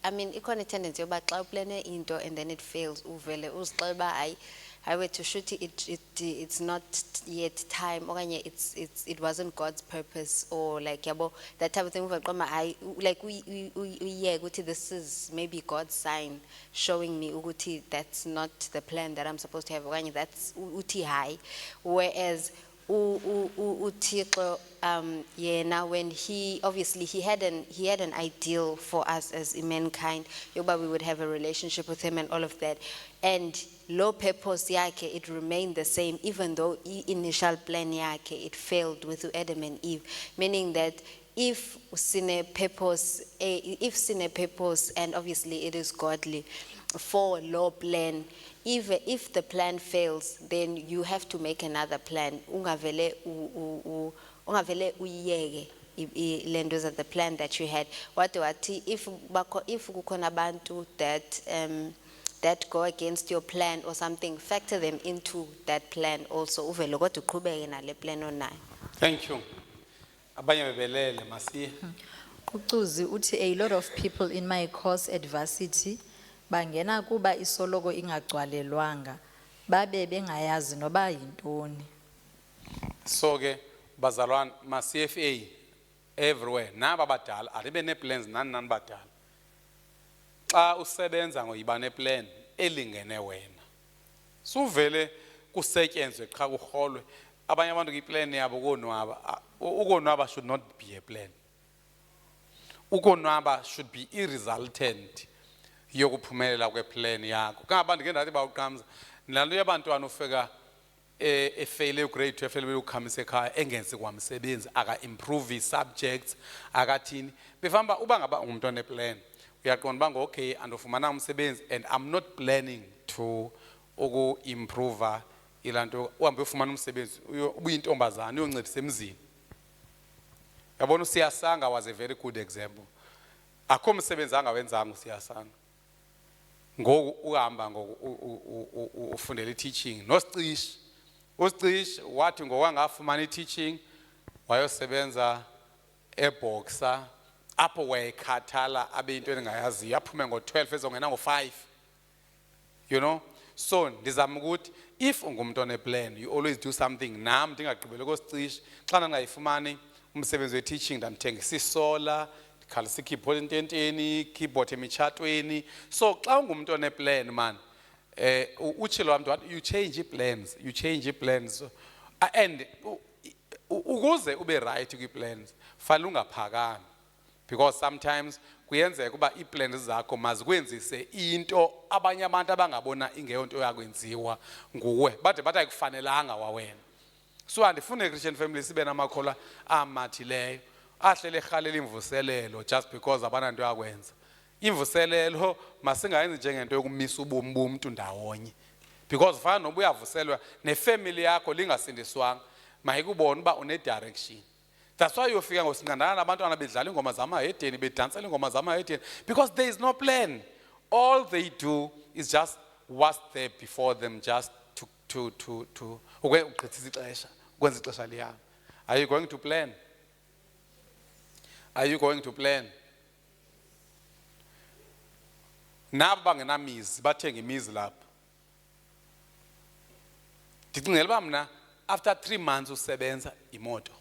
F: I mean ikhona tendency yoba xa uplane into and then it fails uvele uzixeba I were to shoot it's not yet time okanye it wasn't God's purpose or like yabo that type of thing like we this is maybe God's sign showing me ukuthi that's not the plan that I'm supposed to have okanye that's uthi high. Whereas uThixo yena when he obviously he had an ideal for us as mankind yoba we would have a relationship with him and all of that, and low purpose yakhe it remained the same even though initial plan yakhe it failed with Adam and Eve, meaning that if sine purpose and obviously it is godly for low plan, even if the plan fails, then you have to make another plan. Ungavele uyeke lendos at the plan that you had. What if kukhona abantu that that go against your plan or something, factor them into that plan also. Uvele kodwa uqhubeke nale plan onayo.
A: Thank you. Abanye bebelele masiye.
C: Ucuzi uthi a lot of people in my course at varsity bangena kuba isoloko ingagcwalelwanga babe bengayazi noba yintoni.
A: So ke bazalwane ma CFA everywhere naba badala alibe ne plans nani badala. Xa usebenza ngoyiba ne plan elingene wena. Suvele kusetyenzwe qha kuholwe abanye abantu ki plan yabo konwaba. Ukonwaba should not be a plan. Ukonwaba should be irresultant yokuphumelela kweplan yakho. Kangabantu ke ndathi bawuqhamza nalo yabantwana ufika efeyile grade 12 efeyile ukukhamisa ekhaya engenzi kwamsebenzi aka improve subjects akathini befamba uba ngaba umuntu one plan uyaqonda banga okay andofumana umsebenzi and I'm not planning to uku improve ilanto uhambe ufumana umsebenzi ubuyintombazana uyoncedisa emzini. Yabona uSiyasanga was a very good example. Akho umsebenzi angawenzanga uSiyasanga. Ngoku uhamba ngoku ufundela teaching noSicishe. uSicishe wathi ngokangafumana i-teaching wayosebenza eBoxer apho wayekhathala abe into engayaziyo aphume ngo12 ezongena ngo5. You know, so ndizama ukuthi if ungumuntu one plan you always do something. Nami ndingagqibele koSicishe xa ndingayifumani umsebenzi we-teaching ndandithengisa isola ndikhalisa ikeyboard ententeni keyboard emitshatweni. So xa ungumuntu one plan man uchilo wami wathi you change plans and ukuze ube right kwi-plans fanele ungaphakami because sometimes kuyenzeka uba ii-plans zakho mazikwenzise into abanye abantu abangabona ingeyonto yakwenziwa nguwe bade bathi ayikufanelanga wawena. So andifune Christian family sibe namakholwa amathileyo ahlele ehalela imvuselelo just because abananto yakwenza. Imvuselelo masingayenzi njengento yokumisa ubomi bomuntu ndawonye because fana noba uyavuselwa nefamily yakho lingasindiswanga mayikubona uba une direction. That's why uyofika ngosinqandana nabantwana bedlala ingoma zamahedeni bedansela ingoma zamahedeni because there is no plan. All they do is just what's there before them just to ukugqithisa ixesha ukwenza ixesha liyami. Are you going to plan? Are you going to plan? Nabo bangenamizi bathenga imizi lapha. Ndicingela uba mna after 3 months usebenza imoto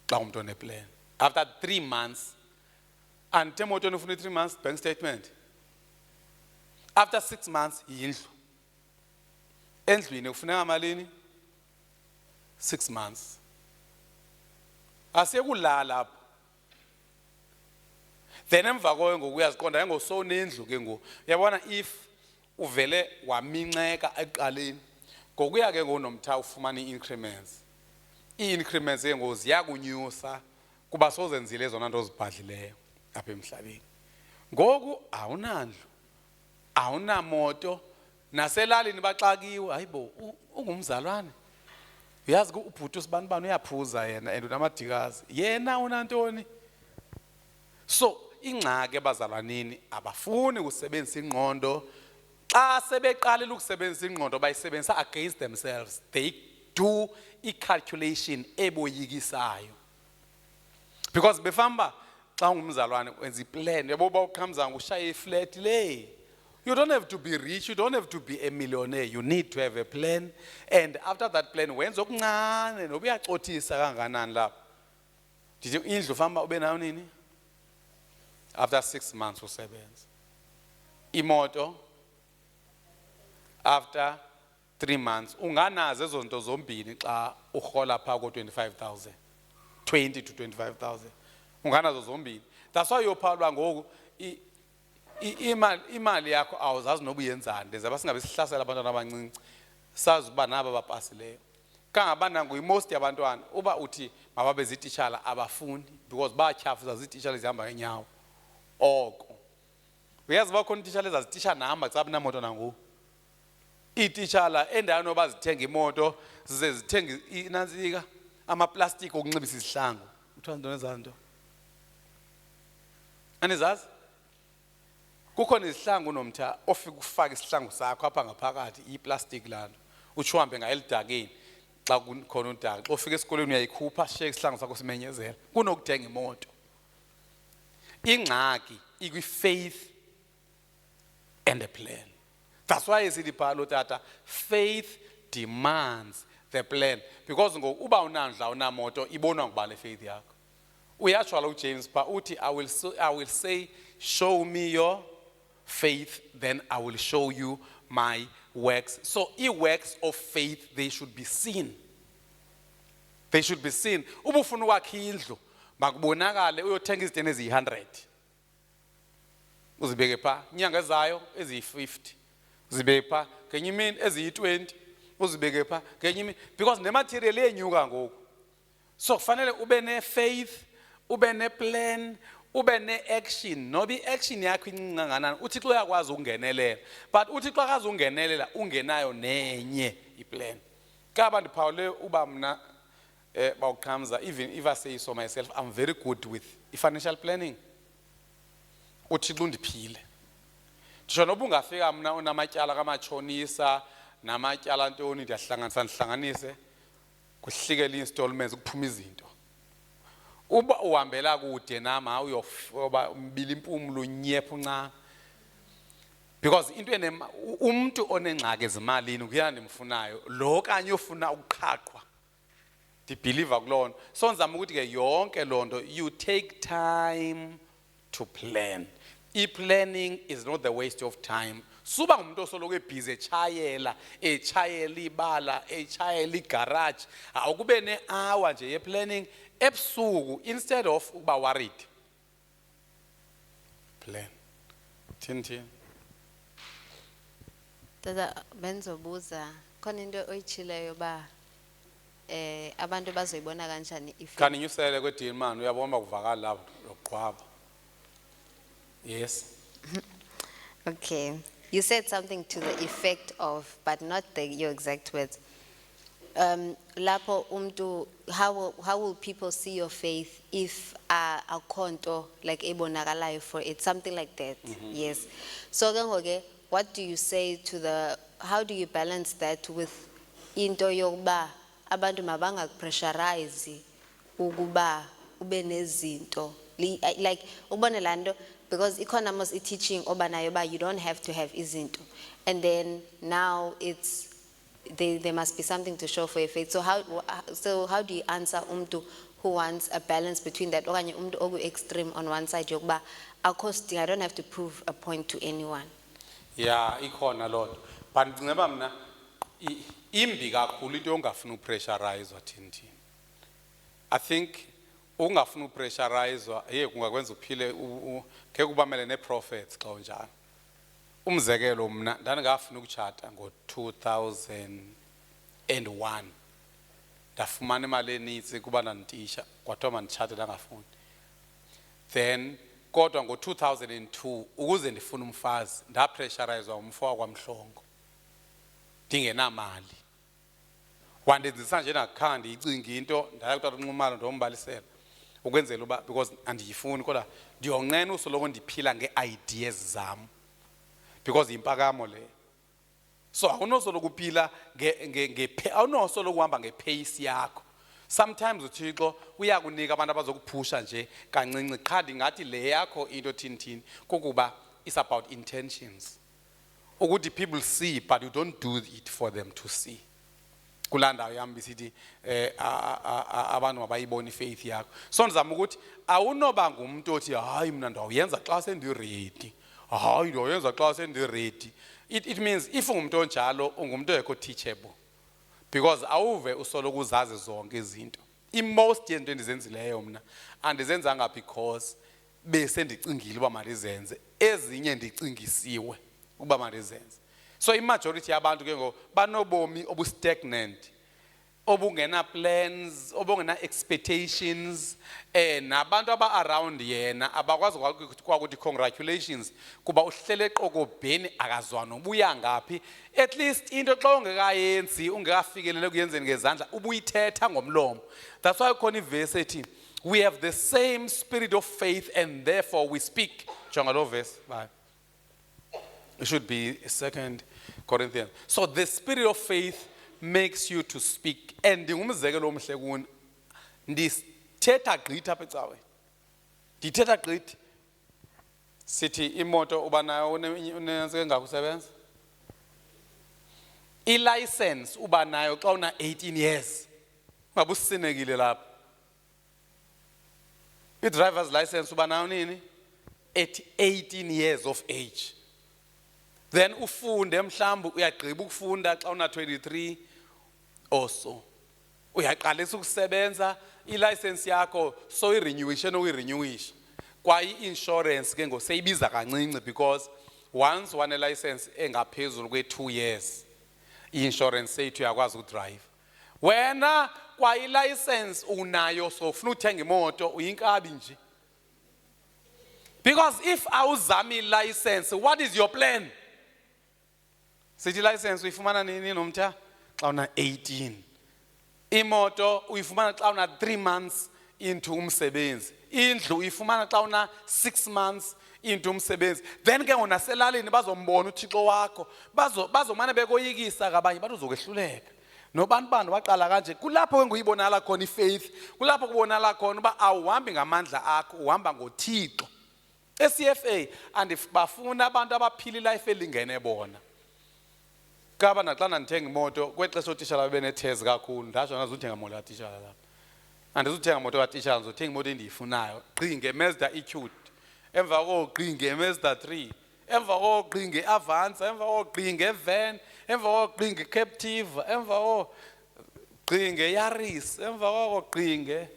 A: xa umuntu one plan. After 3 months ante moto ufuna 3 months bank statement. After 6 months yindlu. Endlwini kufuneka malini 6 months. Asiyekulala apha. Then emva koyo ngokuyaziqonda ngosonendlu ke ngo. Uyabona if uvele waminceka eqaleni ngokuya ke ngonomtha ufumana i-increments. I-increments ke ngoziya kunyusa kuba sozenzile ezona nto zibhadlileyo apha emhlabeni. Ngoku awunandlu. Awunamoto naselalini baxakiwe hayibo ungumzalwane. Uyazi ku ubhuti usibani uyaphuza yena and unamadikazi. Yena unantoni? So ingxaki ebazalwaneni abafuni ukusebenzisa ingqondo xa sebeqalile ukusebenzisa ingqondo bayisebenzisa against themselves. They do i-calculation eboyikisayo because befamba xa ungumzalwane wenza iplan yabo bawuqhamza ngushaye iflat le. You don't have to be rich, you don't have to be a millionaire. You need to have a plan and after that plan wenza okuncane noba uyacothisa kanganani lapha. Ndithi indlu famba ube nayo nini? After 6 months usebenza. Imoto after 3 months unganazo ezo nto zombini xa uhola pha ko 25,000 20 to 25,000 unganazo zombini. That's why yophalwa ngoku imali yakho awuzazi noba uyenzani ndeze basingabe sihlasela abantwana abancinci sazi uba naba bapasileyo kangabana ngoyimost yabantwana uba uthi mababe zititshala abafuni because batyhafuza zititshala ezihamba ngenyawo. Oko uyazi bakhona ititshala ezazitisha nahamba xa binamoto nangoku. Iititshala endaweni yoba zithenga imoto zize zithenga inantsika amaplastiki okunxibisa izihlangu. Kuthiwa ntoni ezanto? Anizazi? kukhona izihlangu nomtha ofika ufaka isihlangu sakho apha ngaphakathi iplastic lalo utsho uhambe ngayo elidakeni xa kukhona udaka xa ufika esikoleni uyayikhupha sheke isihlangu sakho simenyezela kunokuthenga imoto. Ingxaki ikwi-faith and a plan. That's why isithi phalo tata, faith demands the plan, because ngoku uba unandla unamoto ibonwa ngubani faith yakho. Uyatsho lo James pha uthi I will say show me your faith, then I will show you my works. So works of faith, they should be seen. They should be seen. Uba ufuna ukwakha indlu makubonakale uyothenga izinto eziyi-100 uzibeke pha inyanga ezayo eziyi-50 uzibeke pha ngenye imini eziyi-20 uzibeke pha ngenye imini, because nematerial yenyuka ngoku. So kufanele ube ne-faith, ube ne-plan, ube ne-action. Noba i-action yakho incinci kangakanani uThixo uyakwazi ukungenelela, but uThixo akazi ukungenelela ungenayo nenye iplan. Kaba ndiphawule uba mna bawuqhamza, even if I say so myself, I'm very good with financial planning. uThixo undiphile. Ndisho noba ungafika mna unamatyala kamatshonisa namatyala ntoni ndihlanganise kuhlikela i-installments kuphuma izinto. Uba uhambela kude nama uyoba umbili impumlo unyepha unca. Because into umuntu onengxaki ezimalini kuyana ndimfunayo lo kanye ofuna ukuqhaqhwa. Ndibelieve kulona. So nzama ukuthi ke yonke lonto you take time to plan. I-planning is not the waste of time. Suba ngumuntu osoloko ebhizi echayela ibala, echayela igarage, awukube ne-hour nje ye-planning ebusuku instead of ukuba worried. Plan. Thini.
F: Tata benzobuza khona into oyichileyo ba abantu bazoyibona kanjani if
A: Khaninyusele kwedini man uyabona kuvakala lapho loqhwaba. Yes.
F: Okay, you said something to the effect of, but not your exact words. Lapho how will people see your faith if a konto like ebonakalayo for it, something like that? Yes. So okay, what do you say to how do you balance that with into yokuba abantu mabanga pressurize ukuba ube nezinto like ubone lando, because economists is teaching obanayo ba you don't have to have izinto, and then now it's there must be something to show for your faith. So how do you answer umntu who wants a balance between that okanye umntu oku extreme on one side yokuba I don't have to prove a point to anyone?
A: Yeah, ikhona lot. But ngiceba mina imbi kakhulu into ongafuna upressurize wathini. I think ungafuna upressurize kungakwenza uphile ke kubamele neprophets xa unjani. Umzekelo mina ndandingafuna ukutshata ngo-2001. Ndafumana imali enintsi kuba ndanditisha kwathiwa manditshate ndangafuni. Then kodwa ngo-2002 ukuze ndifune umfazi ndapressurize umfo wakwamhlongo ndingenamali. Wandenzisa nje ndakhange ndiyicinga into ndaya kutata uNxumalo ndombalisela ukwenzela uba because andiyifuni kodwa ndiyonqena usoloko ndiphila ngee-ideas zam because impakamo le. So awunosoloko uphila awunosoloko uhamba ngepace yakho. Sometimes uThixo uyakunika abantu abazokuphusha nje kancinci qha ndingathi le yakho into thini kukuba it's about intentions. Ukuthi people see but you don't do it for them to see. Kulanda yam bisithi abantu mabayibona ifaith yakho. So ndizama ukuthi awunoba ngumuntu othi hayi mina ndawuyenza xa sendiready. Hayi ndoyenza xa sendiready. It means if ungumuntu onjalo ungumuntu ekho teachable, because awuve usoloku uzazi zonke izinto. Most yento endizenzileyo mina andizenzanga because bese ndicingile uba malizenze, ezinye ndicingisiwe uba malizenze. So imajority yabantu ke ngo banobomi obustagnant, obungena plans, obungena expectations, nabantu aba around yena abakwazi kwakuthi congratulations kuba uhlele eqokobheni akazwa nobuya ngaphi. At least into xa ungekayenzi ungekafikelele kuyenzeni ngezandla ubuyithetha ngomlomo. That's why khona iverse ethi we have the same spirit of faith and therefore we speak. Jonga lo verse bye. It should be 2 Corinthians. So the spirit of faith makes you to speak. And ndingumzekelo omhle kuni. Ndithetha gqithi apha ecaweni. Ndithetha gqithi. Sithi imoto uba nayo unentsike ngakusebenza. I-license uba nayo xa una 18 years. Ungabe usinekile lapha. I-driver's license uba nayo nini? At 18 years of age. Then ufunde mhlawumbe uyagqiba ukufunda xa una 23 or so. Uyaqalisa ukusebenza i-license yakho so i-renewishe nokuyi-renewisha. Kwa i-insurance ke ngoseyibiza kancinci because once one license engaphezulu kwe-2 years i-insurance seyithi uyakwazi ukudrive. Wena kwa i-license unayo so ufuna uthenga imoto uyinkabi nje. Because if awuzami i-license, what is your plan? Sithi license uyifumana nini nomtha? Xa una 18. Imoto uyifumana xa una 3 months into umsebenzi. Indlu uyifumana xa una 6 months into umsebenzi. Then ke ngonaselalini bazombona uThixo wakho. Bazomane bekoyikisa kabanye bathi uzokwehluleka. Nobantu bani waqala kanje kulapho ke nguyibonala khona ifaith. Kulapho kubonala khona uba awuhambi ngamandla akho, uhamba ngoThixo. eCFA andibafuna abantu abaphila ilife elingene bona. Kaba naxa ndithenga imoto kwexesha otishala benethezi kakhulu ndasho ngazuthenga imoto katishala lapha. Andizuthenga imoto katishala ngizothenga imoto endiyifunayo. Gqinge Mazda EQ. Emva koko gqinge Mazda 3. Emva koko gqinge Avance, emva koko gqinge Van, emva koko gqinge Captiva, emva koko gqinge Yaris, emva koko gqinge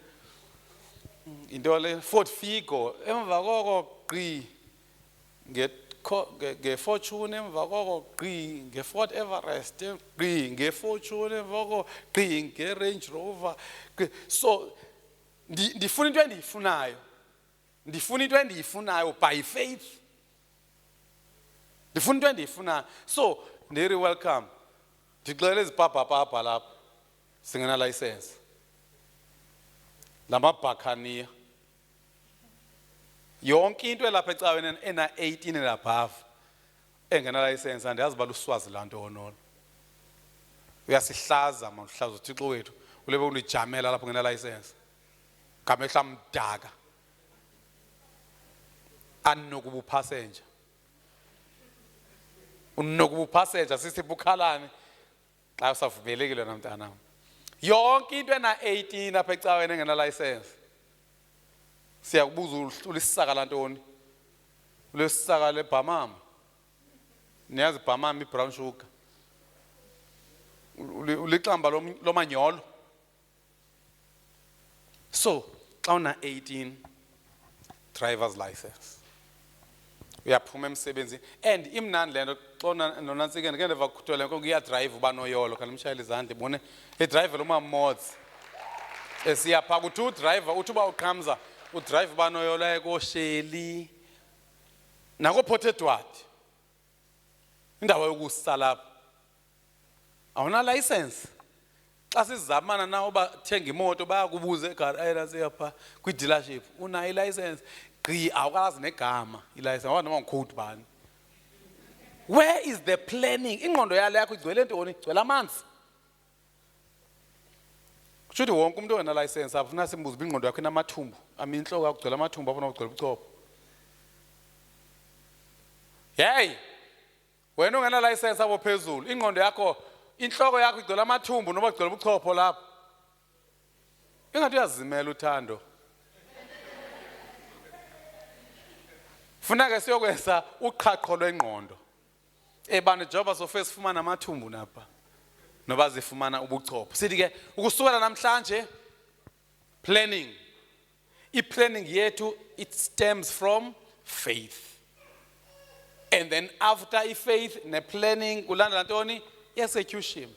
A: into le Ford Figo, emva koko nge-Fortune, emva koko nge-Ford Everest, nge-Fortune, emva koko nge-Range Rover. So ndifuna into endiyifunayo. Ndifuna into endiyifunayo by faith. Ndifuna into endiyifunayo. So ndiri welcome. Ndixele izipapapapa lapha singena license. Lamabhakhaniya. Yonke into elapha ecaweni ena 18 and above engena license andiyazi bala uswazi lanto onolo. Uyasihlaza mawuhlaza uThixo wethu ulebe unijamela lapho ngena license. Ngamehla mdaka. Anokubu passenger. Unokubu passenger sithi bukhalane xa usavumelekile namntana. Yonke into ena 18 apha ecaweni engena license. Siyakubuza ulisaka lantoni? Ulisaka lebhamama. Niyazi ibhamama i-brown sugar. Uliqamba lomanyolo. So, xa una 18 driver's license. Uyaphuma emsebenzini and imnandi lento xona nonantsike ngeke ndeva kuthwele konke uyadrive uba noyolo kanti umshayeli izandla ibone edrive lo mamodzi. Esiyapha kuthi udriver uthi uba uqhamza udrive uba noyolo ekosheli nako Port Edward. Indawo yokusa lapha. Awuna license. Xa sizamana nawo uba thenga imoto bayakubuza egarage siyapha kwi dealership una i-license gqi awukazi negama i-license awona ngicode bani. Where is the planning? Ingqondo yale yakho igcwele ntoni? Igcwele amanzi. Kushuthi wonke umuntu ona license afuna simbuze ingqondo yakho inamathumbu. Inhloko yakho igcwele amathumbu afuna ukugcwele ubuchopho. Hey. Wena ungena license abo phezulu ingqondo yakho inhloko yakho igcwele amathumbu noma igcwele ubuchopho lapha. Ingathi uyazimela uthando. Funeka siyokwenza uqhaqho lwengqondo. Ebani joba sofe sifumana amathumbu napha. Noba zifumana ubuchopho. Sithi ke ukusukela namhlanje planning. I-planning yethu it stems from faith. And then after faith ne planning kulandela ntoni? Execution.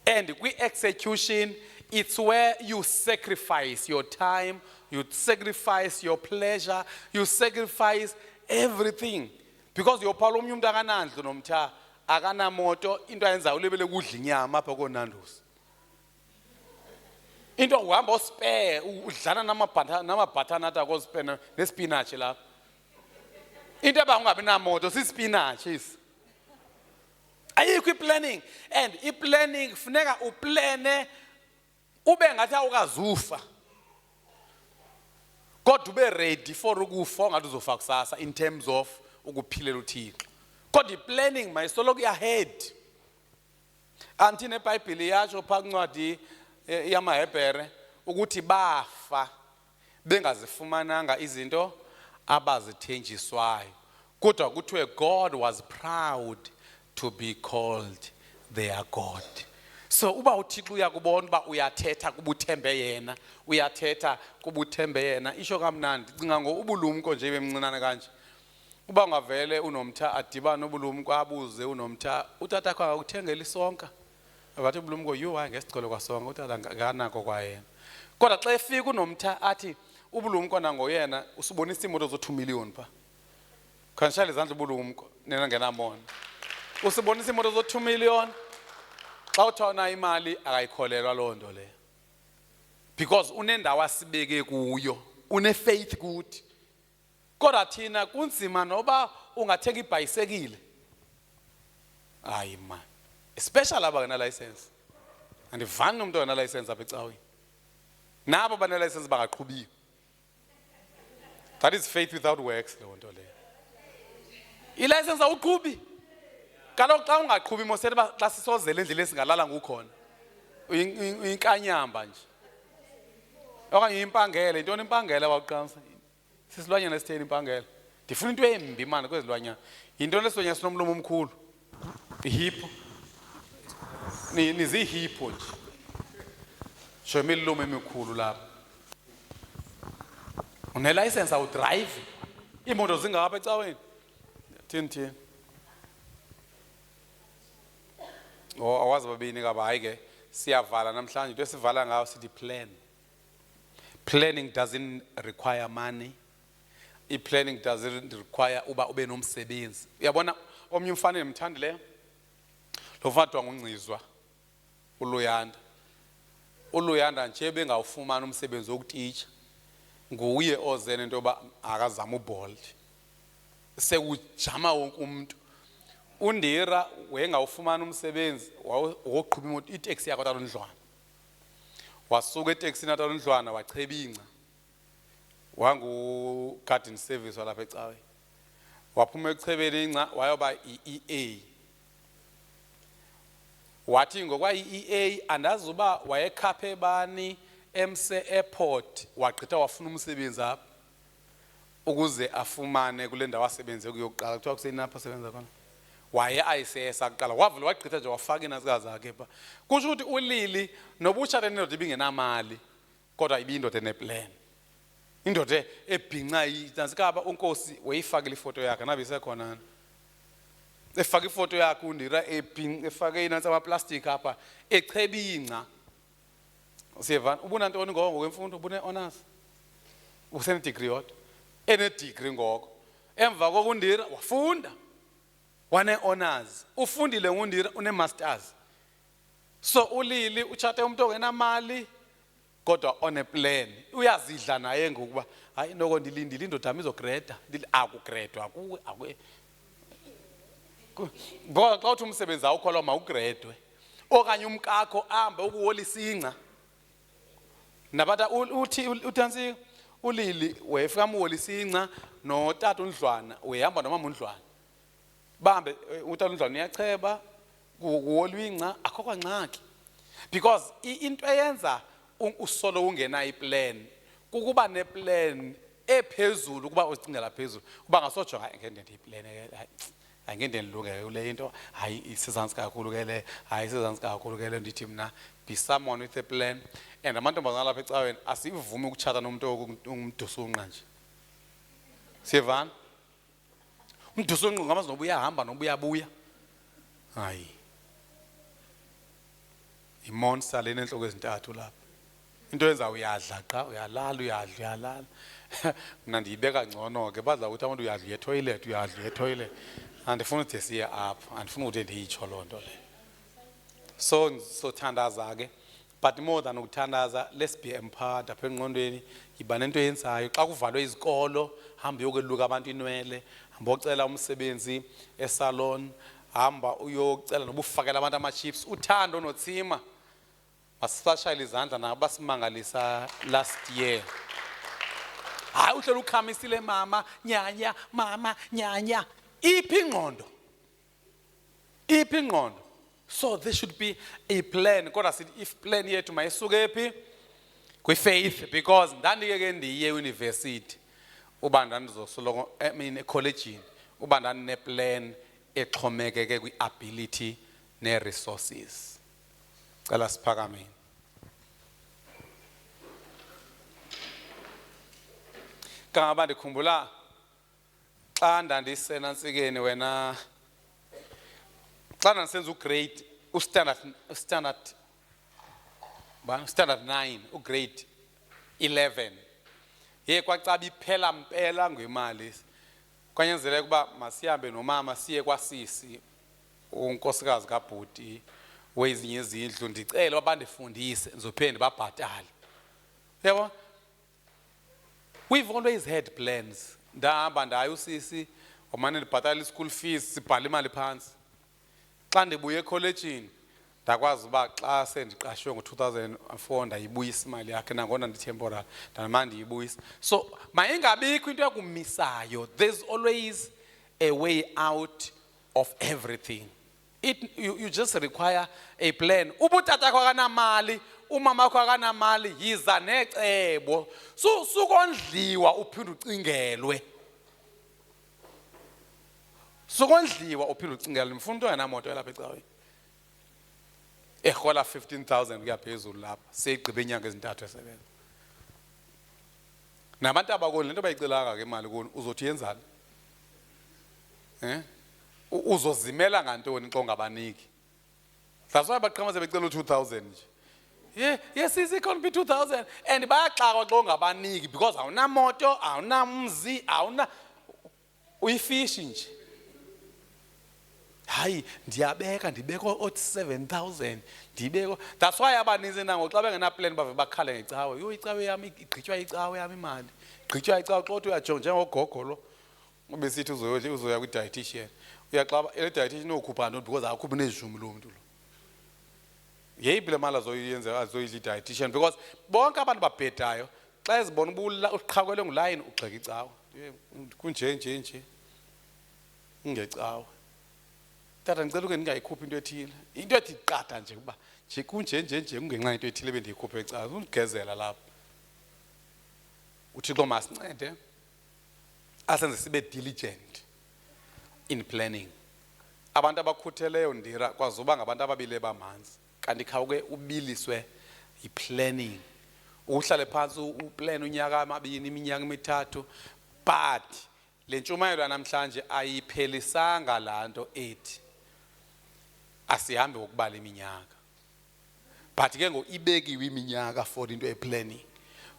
A: And kwi-execution it's where you sacrifice your time, you sacrifice your pleasure, you sacrifice everything. Because your palom umuntu akanandlu nomtha akanamoto into ayenza ulebele kudla inyama apha konanduza. Into uhamba ospare udlana namabhathana ata kospare nespinach lapha. into eba ungabi namoto sisipinatshi isi. Ayikho i-planning, and i-planning kufuneka uplane ube ngathi awukazufa kodwa ube ready for ukufa ngathi uzofa kusasa in terms of ukuphilela uThixo. Kodwa i-planning mayisoloku ahead. Anti neBhayibheli yatsho pha kwincwadi yamaHebhere ukuthi bafa bengazifumananga izinto abazithenjiswayo. Kodwa kuthiwe God was proud to be called their God. So uba uThixo uyakubona uba uyathetha kubuthembe yena, uyathetha kubuthembe yena, isho kamnandi. Cinga ubulumko nje bemncinane kanje. Uba ungavele unomtha adibana nobulumko abuze unomtha utata akho akakuthengela isonka. Abathi ubulumko hayi ngesicelo kwasonka utata nganako kwayena. Kodwa xa efika unomtha athi ubulumko nangoyena usibonisa imoto zo 2 million pha. Khanishaya izandla ubulumko nena ngenamona. Usibonisa imoto zo 2 million. Xa uthona imali akayikholelwa loo nto le. Because unendawo asibeke kuyo, une-faith kuthi. Kodwa thina kunzima noba ungathenga ibhayisekile. Hayi man. Especially aba ngena license. Andivani nomuntu ona license apha ecaweni. Nabo bane license bangaqhubiki. That is faith without works leyo nto leyo. I-license awuqhubi. Kaloku xa ungaqhubi mosele xa sisozela endlela esingalala ngukhona. Uyinkanyamba nje. Okanye impangele, intoni impangele waqansa? Sisilwanyana esitheni impangele. Ndifuna into embi manje kwezilwanyana. Into lesilwanyana sinomlomo omkhulu. Ihippo. Nizihippo nje. Show me imilomo emikhulu lapha. Une license awu drive. Imoto zingapha ecaweni. Thini. Oh awazi babini kaba hayi ke siyavala namhlanje into esivala ngayo sithi plan. Planning doesn't require money. I-planning doesn't require uba ube nomsebenzi. Uyabona omnye umfana emthandileyo lo mfana nguNgcizwa uLuyanda. uLuyanda nje bengawufumana umsebenzi wokutitsha nguye ozene into yoba akazama uBolt. Sekujama wonke umuntu. Undira wengawufumana umsebenzi woqhuba imoto itaxi yakho taLondlwana. Wasuka etaxini taLondlwana wachebinca. Wangu garden service walapha ecaweni. Waphuma echebeni inca wayoba iEA. Wathi ngokwa iEA andazi uba wayekhaphe bani eMse Airport wagqitha wafuna umsebenzi apha ukuze afumane kule ndawo asebenze kuyokuqala kuthiwa kusenapha asebenza khona. Waye ayisesa kuqala wavula wagqitha nje wafaka inazikazi zakhe pha. Kusho ukuthi uLili nobutshathe nendoda ibingenamali kodwa ibindoda eneplan. Indoda ebhinca inazikaba uNkosi wayifakile ifoto yakhe nabe isekhona. Efaka ifoto yakhe uNdira ebhinca efake inansi amaplastic apha echebinca. Usiyeva ubuna ntoni ngokwemfundo ubune honors. Usene degree yodwa. Ene degree ngoko. Emva kokuNdira wafunda. Wane honors. Ufundile nguNdira une masters. So uLili utshate umuntu ongenamali kodwa on a plan. Uyazidla naye ngokuba hayi noko ndilindile indoda yami izogreda. Akugredwa kuwe ngoba xa uthi umsebenzi awukholwa mawugredwe. Okanye umkakho ahambe ukuholisa ingca. Nabata uthi utansi uLili wefika amholisa ingca notata uNdlwana uyahamba nomama uNdlwana. Bahambe utata uNdlwana uyacheba kuholwa ingca akho kwancaki. Because into eyenza usolo ungena iplan kukuba neplan ephezulu kuba uzicingela phezulu kuba ngasojonga ngende iplan angende ndilunge kule into hayi isizansi kakhulu ke le hayi isizansi kakhulu ke le ndithi mina be someone with a plan. And amantombazana lapha ecaweni asivumi ukutshata nomuntu ongumdusunqa nje. Siyevana umdusunqa ngamazi noba uyahamba noba uyabuya hayi imonster lena enhloko ezintathu lapha. Into yenza uyadla qa uyalala uyadla. Mina ndiyibeka ngcono ke baza ukuthi abantu uyadla ye-toilet. Andifuna ukuthi siye apha andifuna ukuthi ndiyitsho loo nto le. So thandaza ke but more than ukuthandaza, let's be empowered apha engqondweni. Yiba nento yenzayo xa kuvalwe izikolo, hamba uyokweluka abantu inwele, hamba uyocela umsebenzi esalon, hamba uyocela noba ufakela abantu ama-chips. Uthando noTsima masisashayile izandla nabo basimangalisa last year. Hayi uhlelo ukhamisile mama nyanya mama nyanya. Iphi ingqondo? Iphi ingqondo? So there should be a plan. Kodwa sithi if plan yethu mayisuke phi? Kwi-faith, because ndandike ke ndiye university uba ndandizosoloko collegeini uba ndandine-plan exhomekeke kwi-ability ne-resources. Cela siphakameni. Kangaba ndikhumbula xa ndandisenantsikeni wena xa ndandisenza ugrade standard 9 ugrade 11 ye kwacaba iphela mpela ngemali kwanyanzeleka ukuba masihambe nomama siye kwasisi unkosikazi kabhuti wezinye izindlu ndicela abandifundise ndizophinde babhatale. Yabo, we've always had plans. Ndahamba ndayo usisi wamane ndibhatala i-school fees sibhala imali phansi. Xa ndibuye ekholejini ndakwazi uba xa sendiqashwe ngo-2004 ndayibuyisa imali yakhe nangona ndi-temporal ndamane ndiyibuyisa. So mayingabikho into yakumisayo. There's always a way out of everything. You just require a plan. Ubutata kwa kanamali, umama kwa kanamali, yiza necebo. So sukondliwa uphinde ucingelwe. Sukondliwa uphinde ucingelwe. Mfuna into yanamoto elapha ecaweni. Ehola 15,000 kuyaphezulu lapha. Seyigqibe inyanga ezintathu esebenza. Nabantu abakoni lento bayicelanga ke imali kuni uzothi yenzani? Uzozimela ngantoni xa ungabaniki? That's why baqhamuze becela u-2,000 nje. Yes, it can't be 2,000 and bayaxakwa xa ungabaniki because awunamoto, awunamzi, uyifishi nje. Hayi ndiyabeka othi 7,000 ndibeko. That's why abaninzi nango xa bengena plan bave bakhale ngecawe. Yo icawe yami igqitywa icawe yami imali. Igqitywa icawe xa uthi uyajonga njengogogo lo. Ubesithi uzoya kwi-dietitian. Uyaxaba ile-dietitian uyokhupha nto because akukhuphi nezijumi lo muntu lo. Yeyiphi le mali azoyenza azoyidla i-dietitian because bonke abantu babhedayo xa ezibona uba uqhakwelwe ngulayini ugxeka icawe. Kunje ungecawe. Tata ngicela uke ndingayikhuphi into ethile. Into ethi qatha nje kuba nje kunje kungenxa into ethile bendiyikhuphe ecawe. Ungigezela lapha. uThixo masincede asenze sibe diligent in planning. Abantu abakhutheleyo ndira kwazuba ngabantu ababile bamanzi kanti khawuke ubiliswe i-planning. Uhlale phansi uplan unyaka amabini iminyaka emithathu but le ntshumayelo namhlanje ayiphelisanga lanto ethi asihambe ngokubala iminyaka. But ke ngo ibekiwe iminyaka for into e-planning.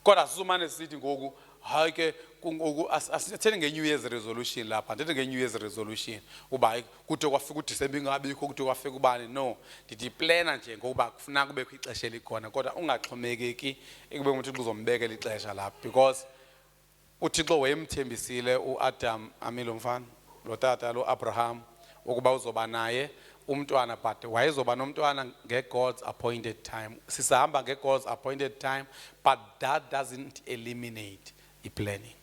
A: Kodwa sisumane sithi ngoku hayi ke ngoku asitheni nge-New Year's resolution lapha. Ndithi nge-New Year's resolution uba hayi kude kwafika uDisemba ingabikho kude kwafika ubani. No, ndithi plana nje ngokuba kufuneka kubekho ixesha elikhona kodwa ungaxhomekeki ekube uThixo uzombekela ixesha lapha because uThixo wayemthembisile uAdam amilo mfana lo tata lo Abraham ukuba uzoba naye umntwana but wayezoba nomntwana nge-God's appointed time. Sisahamba nge-God's appointed time but that doesn't eliminate i-planning.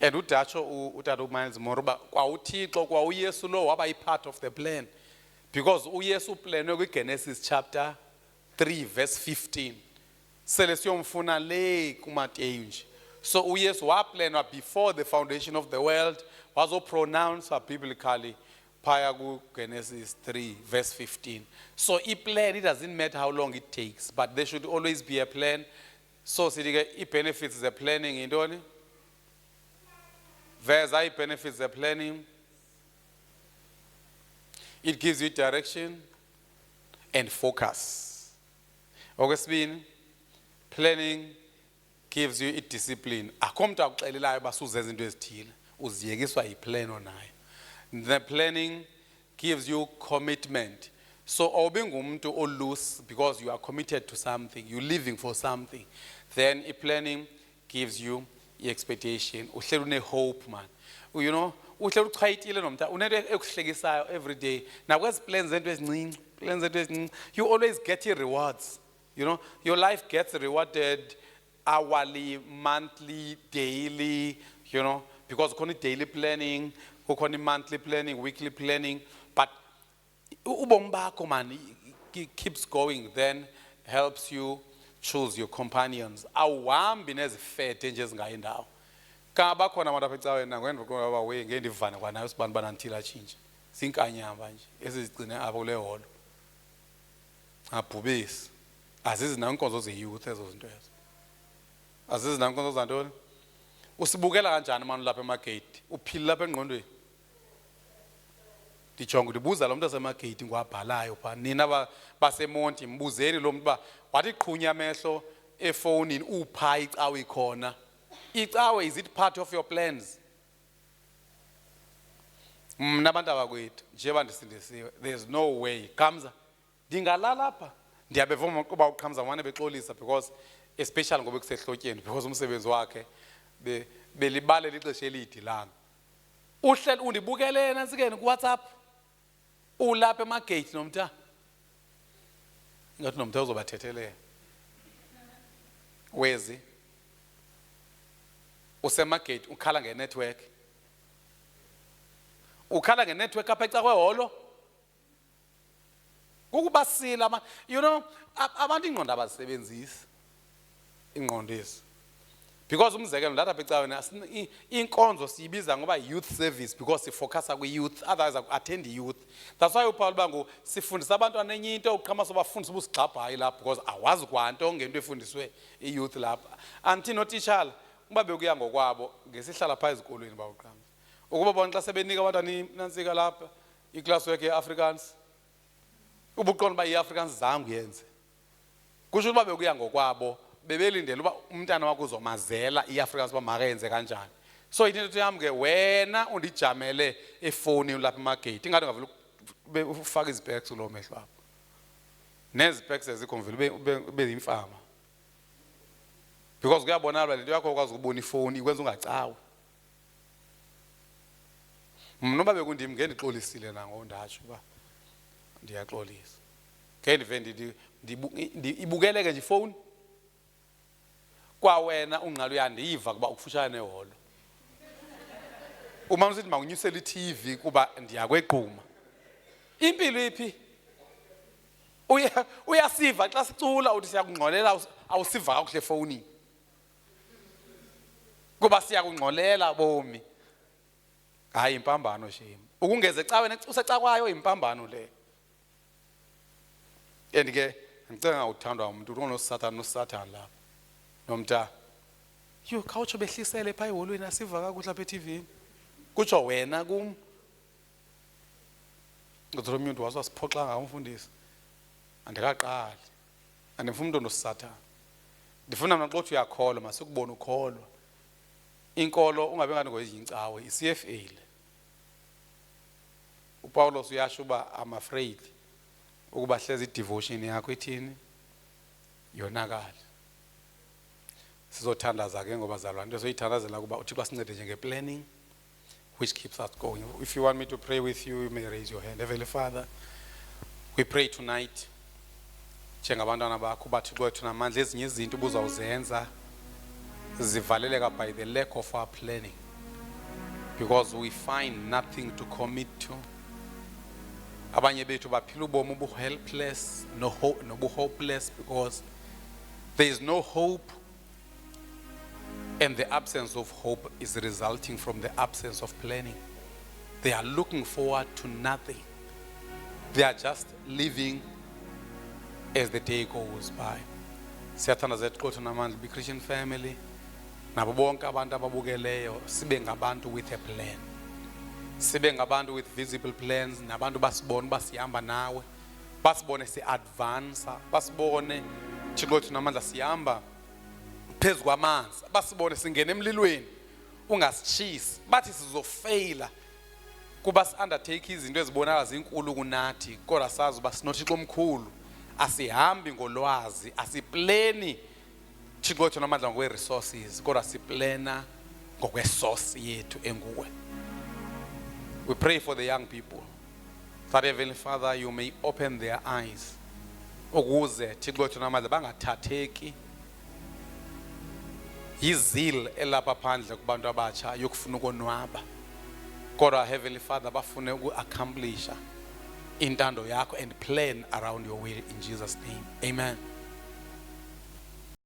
A: And udatsho utata uMiles Moroba kwa uThixo kwa uYesu lo waba i-part of the plan because uYesu uplanwe kwi-Genesis chapter 3 verse 15. Sele siyomfuna le kuMateyu nje. So uYesu waplanwa before the foundation of the world was pronounced biblically prior to Genesis 3 verse 15. So a plan, it doesn't matter how long it takes, but there should always be a plan. So it benefits the planning in Doni. There's it benefits the planning. It gives you direction and focus. Augustine, planning gives you discipline. Akomta akuxelelayo basuzenza into ezithile uziyekiswa yiplan onayo. The planning gives you commitment. So awube ngumuntu loose because you are committed to something, you're living for something. Then planning gives you expectation. Uhleli une hope man. You know, uhleli uchayitile nomtha unento ekuhlekisayo every day. Now kwezi plans ento ezincinci, you always get your rewards. You know, your life gets rewarded hourly, monthly, daily, you know, because ukhona daily planning, ukhona monthly planning, weekly planning, but ubomi bakho man keeps going, then helps you choose your companions. Awuhambi nezifete nje ezingayi ndawo. Ka bakhona abantu apha ecaweni nangemva kokuba we ngendivana kwanayo sibani banantila change. Sinkanyamba nje esizigcine apha kule holo. Abhubisi. Azizi nankonzo ze-youth ezo zinto ezo. Azizi nankonzo zantoni? Usibukela kanjani manje lapha emagate? Uphila lapha engqondweni. Ndijonga ndibuza lo muntu asemagate ngwabhalayo pha nina basemonti mbuzeni lo muntu ba wathi qhunya amehlo efonini upha icawe ikhona. Icawe, is it part of your plans? Mna abantu abakwethu njengoba ndisindisiwe, there's no way. Kamza ndingalala lapha. Ndiyabevuma ukuba uqhamza manje bexolisa because especially ngoba kusehlotyeni because umsebenzi wakhe belibale lixesha elide langa. Uhleli undibukele nansikeni ku WhatsApp. Ulapha emagate nomtha. Ngathi nomtha uzobathethelela. Wezi usemagate ukhala ngenetwork. Ukhala ngenetwork apha eca kweholo. Ukubasila you know abantu ingqondo abasebenzisi ingqondo ezi. Because umzekelo ndathi apha ecaweni inkonzo siyibiza ngoba youth service because sifocusa kwi youth, otherwise attend youth. That's why uPaul bangu sifundisa abantwana enye into uqhama sobafundisa ubusigxabhayi lapha because awazi kwanto ngento efundiswe iyouth lapha. Anti no teacher uba bekuya ngokwabo ngesihlala pha ezikolweni bawuqhama. Ukuba bona xa sebenika abantwana nansika lapha iclass work yeAfrikaans ubuqonda ba iAfrikaans zangu yenze. Kusho uba bekuya ngokwabo bebelindele uba umntana wakho uzomazela iAfrikaans ba makenze kanjani. So into yami ke wena undijamele efoni lapha emagate ingathi ngavela ufaka izipeks lo mehlo apha. Nezipeks ezikhomvile ube imfama. Because kuyabonakala lento yakho ukwazi ukubona ifoni ikwenza ungacawi. Mna babe kundimi ngendixolisile nango ndatsho ba ndiyaxolisa. Ngendive ibukeleke nje ifoni. Kwa wena ungqala uyandiva kuba ukufushana neholo. Uma usithi mawunyusele iTV kuba ndiyakweqhuma. Impilo iphi? Uyasiva xa sicula uthi siyakungcolela awusiva kakuhle efonini. Kuba siyakungcolela bomi. Hayi impambano shame. Ukungeze ecaweni usecakwayo impambano le. Andike ngicela uthandwa umuntu unoSathane lapha. Nomtha. Yo khawutsho behlisele pha eholweni asiva kakuhle apha eTV. Kutsho wena kum. Ngoba umuntu wasiphoxa ngamfundisi. Andikaqali. Andifuna umuntu onoSathane. Ndifuna mna xothi uyakholwa masikubona ukholwa. Inkolo ungabe ngani ngoyincawe iCFA le. uPaulos uyasho uba I'm afraid ukuba hlezi devotion yakho ithini yonakala. Sizothandaza ke ngoba zalwa into soyithandazela kuba uThixo asincede njenge planning which keeps us going. If you want me to pray with you, you may raise your hand. Heavenly Father, we pray tonight njengabantwana bakho bathi kwethu namandla ezinye izinto ubuzawuzenza zivaleleka by the lack of our planning, because we find nothing to commit to. Abanye bethu baphila ubomi ubu-helpless nobu-hopeless because there is no hope, and the absence of hope is resulting from the absence of planning. They are looking forward to nothing. They are just living as the day goes by. Siyathandaza xotho namandla be Christian family nabo bonke abantu ababukeleyo sibe ngabantu with a plan. Sibe ngabantu with visible plans, nabantu basibone basihamba nawe, basibone si-advance, basibone Thixo namandla sihamba phezu kwamanzi, basibone singena emlilweni ungasitshisi, bathi sizofaila kuba si-undertake izinto ezibonakala zinkulu kunathi kodwa sazi uba sinoThixo omkhulu, asihambi ngolwazi, asipleni Thixo wethu namandla ngokwe-resources kodwa siplena ngokwe-source yethu enguwe. We pray for the young people that Heavenly Father you may open their eyes ukuze Thixo wethu namandla bangathatheki yizil elapha phandle kubantu abatsha yokufuna ukonwaba kodwa Heavenly Father bafune uku-accomplisha intando yakho and plan around your will in Jesus' name. Amen.